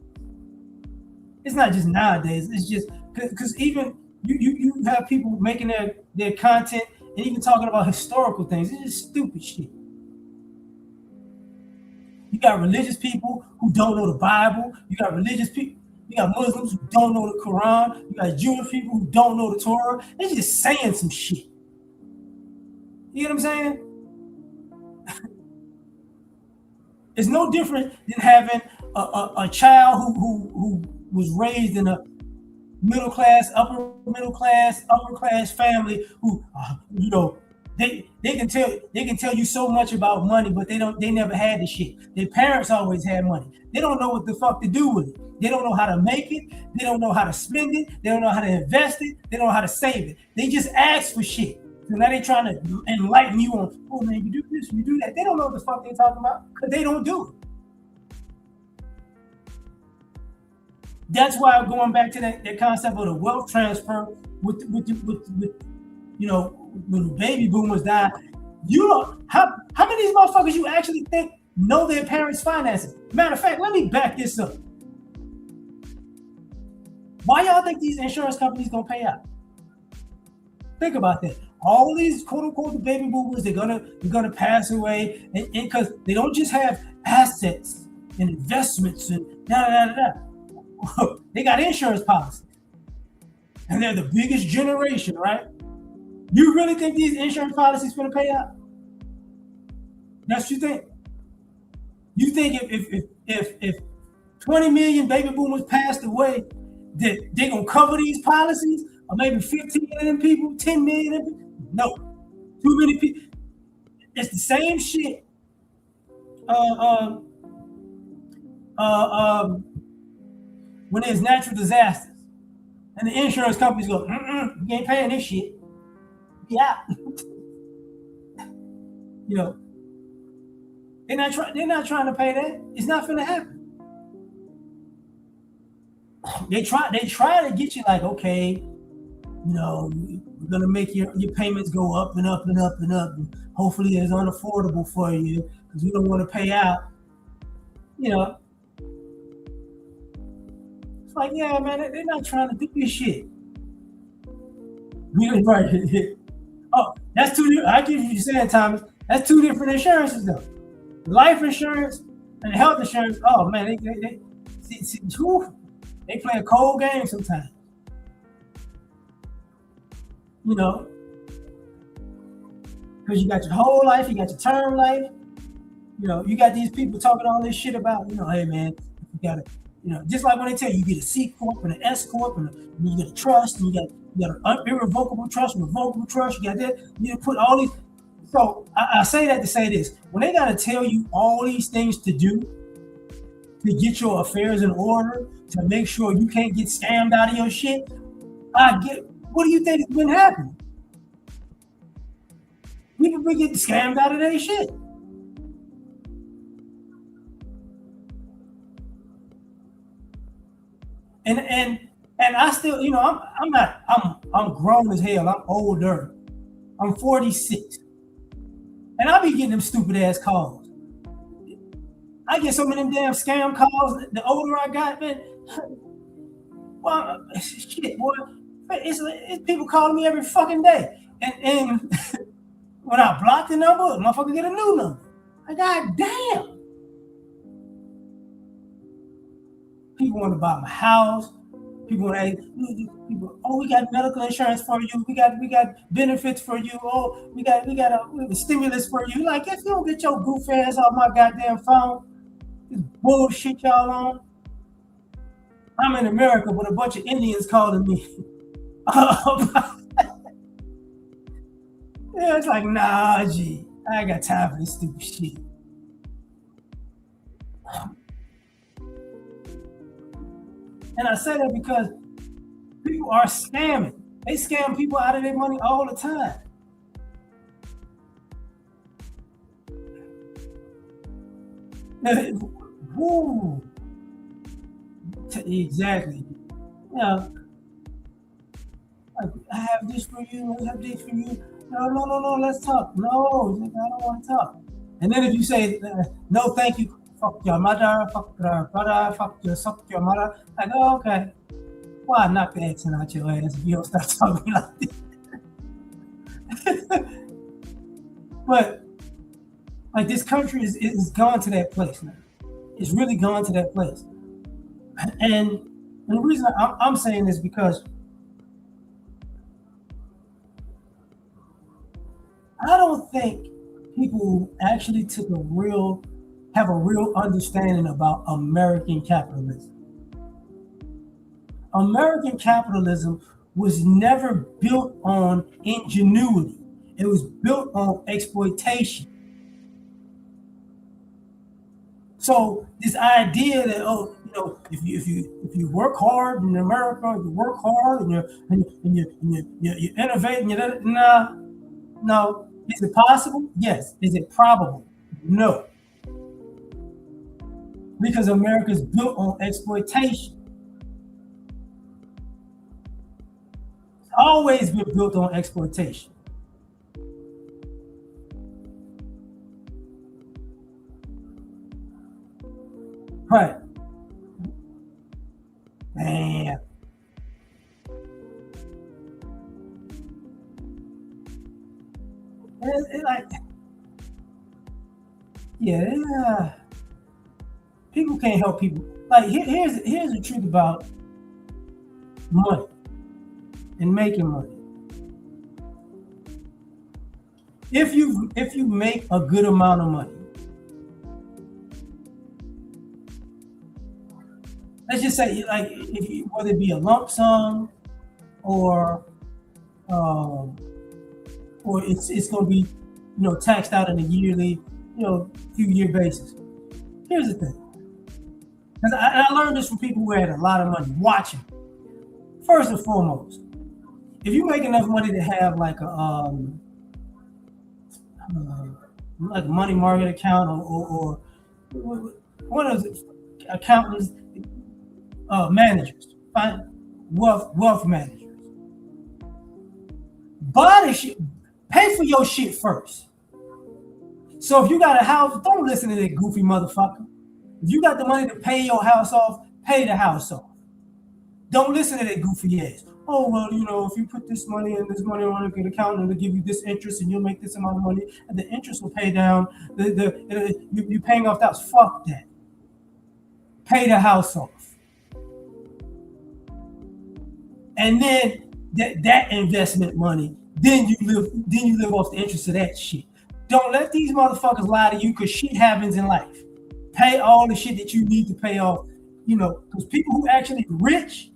It's not just nowadays. It's just because even you have people making their content and even talking about historical things. It's just stupid shit. You got religious people who don't know the Bible. You got religious people. You got Muslims who don't know the Quran. You got Jewish people who don't know the Torah. They're just saying some shit. You know what I'm saying? It's no different than having a child who was raised in a middle class, upper class family who, they can tell you so much about money, but they never had the shit. Their parents always had money. They don't know what the fuck to do with it. They don't know how to make it. They don't know how to spend it. They don't know how to invest it. They don't know how to save it. They just ask for shit. So now they trying to enlighten you on, oh man, you do this, you do that. They don't know what the fuck they're talking about because they don't do it. That's why I'm going back to that concept of the wealth transfer with when baby boomers die. How many of these motherfuckers you actually think know their parents' finances. Matter of fact, let me back this up. Why y'all think these insurance companies gonna pay out? Think about that. All these quote unquote baby boomers, they're gonna pass away, and because they don't just have assets and investments and da da da da. They got insurance policies, and they're the biggest generation, right? You really think these insurance policies gonna pay out? That's what you think? You think if 20 million baby boomers passed away, that they're gonna cover these policies, or maybe 15 of them people, 10 million of them? No, too many people. It's the same shit. When there's natural disasters, and the insurance companies go, you ain't paying this shit. Yeah, you know, they're not trying to pay that. It's not gonna happen. They try to get you like, okay, you know, we're gonna make your payments go up and up and up and up, and hopefully it's unaffordable for you because we don't want to pay out. You know, it's like, yeah, man, they're not trying to do this shit. Right. Oh, that's two. I give you saying, Thomas. That's two different insurances, though. Life insurance and health insurance. Oh man, they play a cold game sometimes. You know, because you got your whole life, you got your term life. You know, you got these people talking all this shit about, you know, hey man, you gotta, you know, just like when they tell you get a C corp and an S corp, and you get a trust, and you got an irrevocable trust, revocable trust. You got that. You put all these. So I say that to say this: when they gotta tell you all these things to do to get your affairs in order, to make sure you can't get scammed out of your shit, what do you think has been happening? People been getting scammed out of their shit. And I still, you know, I'm grown as hell. I'm older. I'm 46. And I be getting them stupid ass calls. I get some of them damn scam calls. The older I got, man, well, shit, boy, it's people calling me every fucking day. And when I block the number, motherfucker get a new number. Like, god damn. People want to buy my house. People want to, oh, we got medical insurance for you. We got benefits for you. Oh, we got a stimulus for you. Like, if you don't get your goof ass off my goddamn phone, this bullshit y'all on. I'm in America with a bunch of Indians calling me. Yeah, it's like, nah, G, I ain't got time for this stupid shit. And I say that because people are scamming. They scam people out of their money all the time. Woo. Exactly. Yeah. Like, I have this for you. I have this for you. No. Let's talk. No, I don't want to talk. And then if you say no, thank you. Fuck your mother. Fuck your brother. Fuck your mother. Like, oh, okay. Why knock the accent out your ass if you don't start talking like this? But like, this country is gone to that place now. It's really gone to that place. And the reason I'm saying this because I don't think people actually have a real understanding about American capitalism. American capitalism was never built on ingenuity. It was built on exploitation. So this idea that, oh, you know, if you work hard in America, you work hard and you innovate and no. Is it possible? Yes. Is it probable? No. Because America is built on exploitation. It's always been built on exploitation. Right. Man. Like, yeah, people can't help people. Like, here's the truth about money and making money. If you make a good amount of money, let's just say, like, if you, whether it be a lump sum or um, or it's going to be, taxed out on a yearly, few year basis. Here's the thing, because I learned this from people who had a lot of money. Watching, first and foremost, if you make enough money to have uh, like a money market account, or one of the accountants, managers, wealth managers, buy the shit, pay for your shit first. So if you got a house, don't listen to that goofy motherfucker. If you got the money to pay your house off, pay the house off. Don't listen to that goofy ass. Oh, well, if you put this money and this money on a good account, and it'll give you this interest, and you'll make this amount of money, and the interest will pay down you paying off the house. Fuck that. Pay the house off, and then that investment money, then you live off the interest of that shit. Don't let these motherfuckers lie to you, because shit happens in life. Pay all the shit that you need to pay off, because people who actually rich,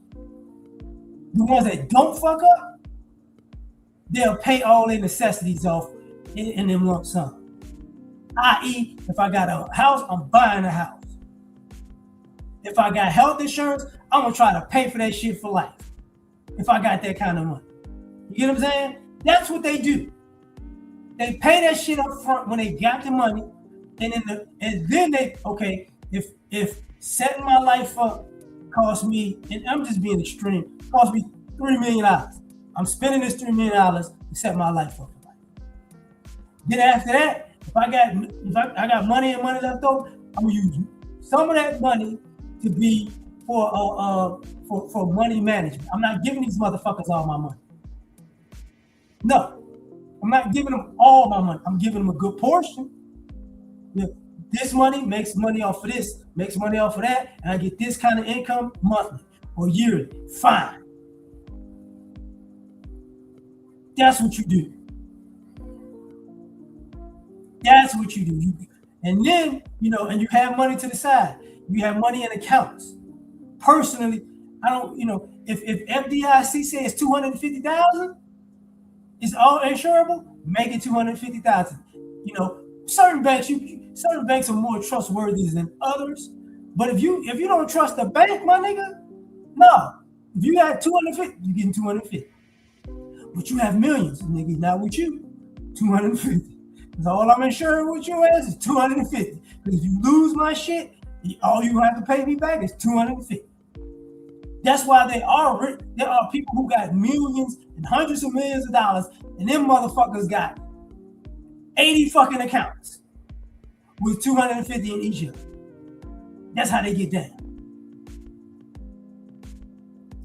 the ones that don't fuck up, they'll pay all their necessities off in them lump sum. I.e., if I got a house, I'm buying a house. If I got health insurance, I'm gonna try to pay for that shit for life. If I got that kind of money, you get what I'm saying? That's what they do. They pay that shit up front when they got the money, and then they, okay, if setting my life up cost me, and I'm just being extreme, cost me $3 million. I'm spending this $3 million to set my life up. Then after that, if I got money and money left over, I'm gonna use some of that money to be for money management. I'm not giving these motherfuckers all my money. No, I'm not giving them all my money. I'm giving them a good portion. This money makes money off of this, makes money off of that, and I get this kind of income monthly or yearly. Fine. That's what you do. That's what you do. And then, and you have money to the side. You have money in accounts. Personally, I don't, if FDIC says 250,000 is all insurable, make it 250,000. Certain banks are more trustworthy than others. But if you don't trust the bank, my nigga, no. If you got 250, you're getting 250. But you have millions, nigga, not with you. 250. Because all I'm insuring with you is 250. Because if you lose my shit, all you have to pay me back is 250. That's why there are people who got millions and hundreds of millions of dollars, and them motherfuckers got 80 fucking accounts with 250 in each of them. That's how they get down.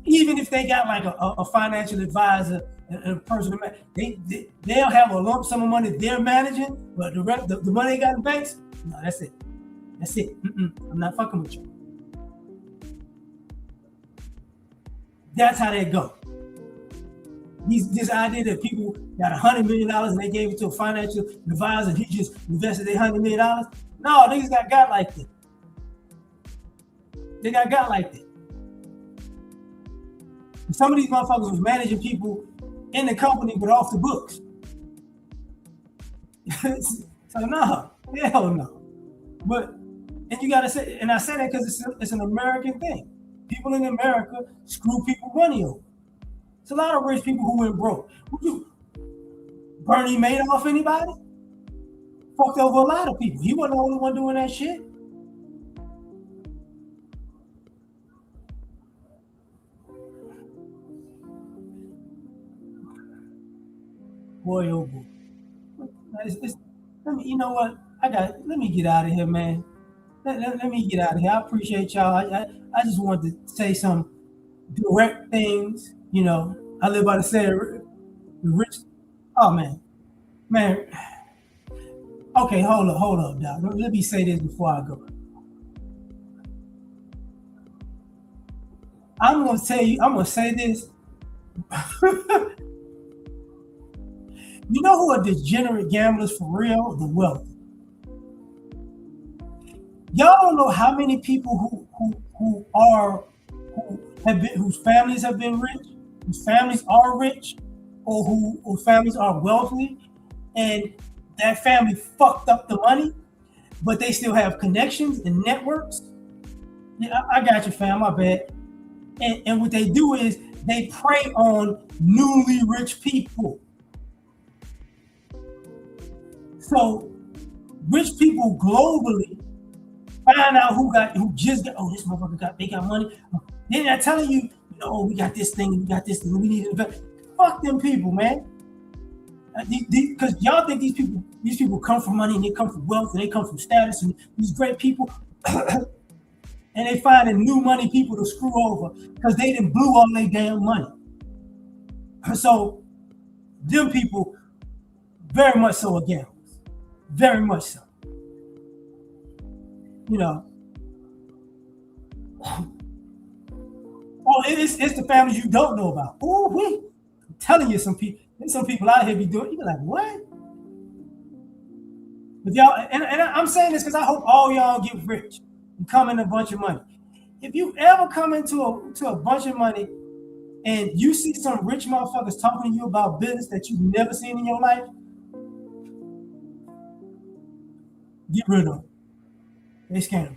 Even if they got like a financial advisor and a person, they'll have a lump sum of money they're managing, but the money they got in banks, no, that's it. That's it. I'm not fucking with you. That's how they go. This idea that people got $100 million and they gave it to a financial advisor and he just invested their $100 million. No, niggas got like that. They got like that. And some of these motherfuckers was managing people in the company but off the books. So no, hell no. But, and you gotta say, and I say that because it's an American thing. People in America screw people money over. It's a lot of rich people who went broke. Bernie Madoff, anybody? Fucked over a lot of people. He wasn't the only one doing that shit. Boy, oh boy. You know what? Let me get out of here, man. let me get out of here. I appreciate y'all. I just wanted to say some direct things. You know, I live by the saying, rich. Oh man. Okay, hold up, Doc. Let me say this before I go. I'm gonna say this. You know who are degenerate gamblers for real? The wealthy. Y'all don't know how many people whose families have been rich, whose families are rich, or whose families are wealthy, and that family fucked up the money, but they still have connections and networks. Yeah, I got you, fam. My bad. And what they do is they prey on newly rich people. So rich people globally find out who this motherfucker they got money. They're not telling you, we got this thing, we need to invest. Fuck them people, man. Because y'all think these people come from money and they come from wealth and they come from status and these great people, and they finding new money people to screw over because they done blew all their damn money. So them people very much so are gamblers. Very much so. It's the families you don't know about. I'm telling you, some people out here be doing. You be like, what? But y'all, and I'm saying this because I hope all y'all get rich and come in a bunch of money. If you ever come into a bunch of money and you see some rich motherfuckers talking to you about business that you've never seen in your life, get rid of them. They scam.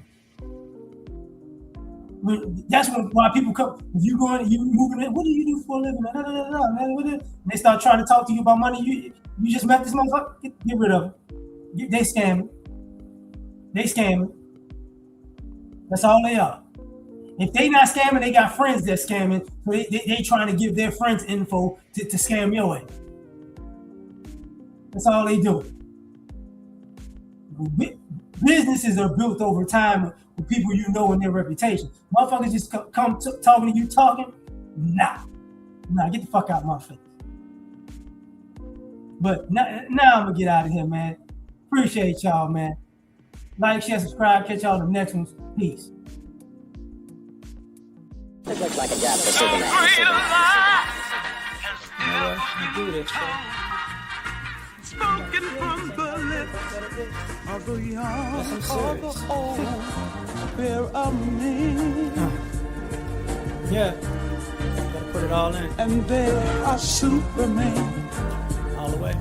That's why people come. If you moving in, what do you do for a living? And they start trying to talk to you about money. You just met this motherfucker. Get rid of them. They scamming. That's all they are. If they not scamming, they got friends that scamming. So they trying to give their friends info to scam your way. That's all they do. Businesses are built over time with people and their reputation. Motherfuckers just come talking to you talking. Nah, get the fuck out of my face. But now I'm gonna get out of here, man. Appreciate y'all, man. Like, share, subscribe. Catch y'all in the next ones. Peace. It looks like a job for Superman. Do this, Spoken from the lips of the young or the old, pair of men. Yeah, gotta put it all in. And they are Superman. All the way.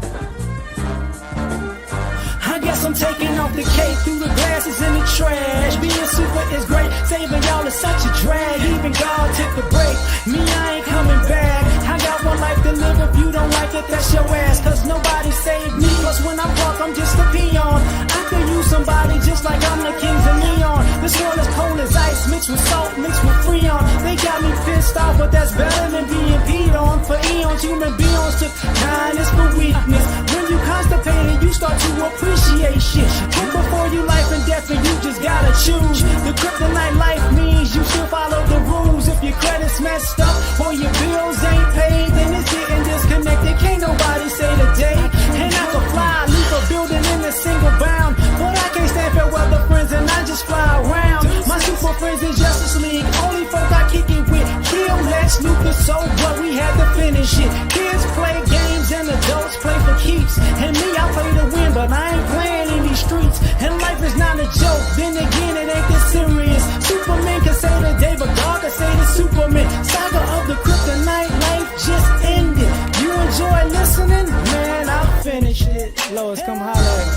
I guess I'm taking off the cape through the glasses in the trash. Being super is great, saving y'all is such a drag. Even God took a break. Me, I ain't coming back. I got one life to live. If you don't like it, that's your ass. Cause nobody saved me. Cause when I walk, I'm just a peon. I could use somebody just like I'm the kings of neon. This world is cold as ice, mixed with salt, mixed with freon. They got me pissed off, but that's better than being peed on. For eons, human beings took kindness for weakness. When you constipated, you start to appreciate shit. Put before you life and death, and you just gotta choose. The kryptonite life means you should follow the rules. If your credit's messed up or your bills ain't paid, then it's getting disconnected. Can't nobody say the day. And I can fly, leave a building in a single bound, but I can't stand for weather friends, and I just fly around. My super friends in Justice League, only folk I kick it with. Kill Lex Luthor, so what? We had to finish it. Kids play games and adults play for keeps. And me, I play to win, but I ain't playing in these streets. And life is not a joke, then again it ain't this serious. Superman can say the day, but God can say the Superman. Saga of the kryptonite, life just ended. You enjoy listening? Man, I'll finish it. Lois, come holler at me.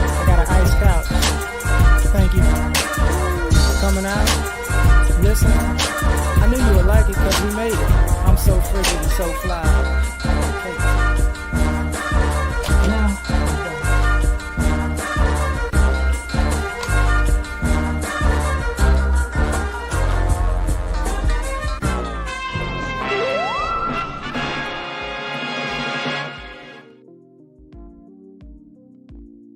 I got an ice couch. Thank you for coming out, listening. I knew you would like it because we made it. I'm so frigid and so fly. Okay.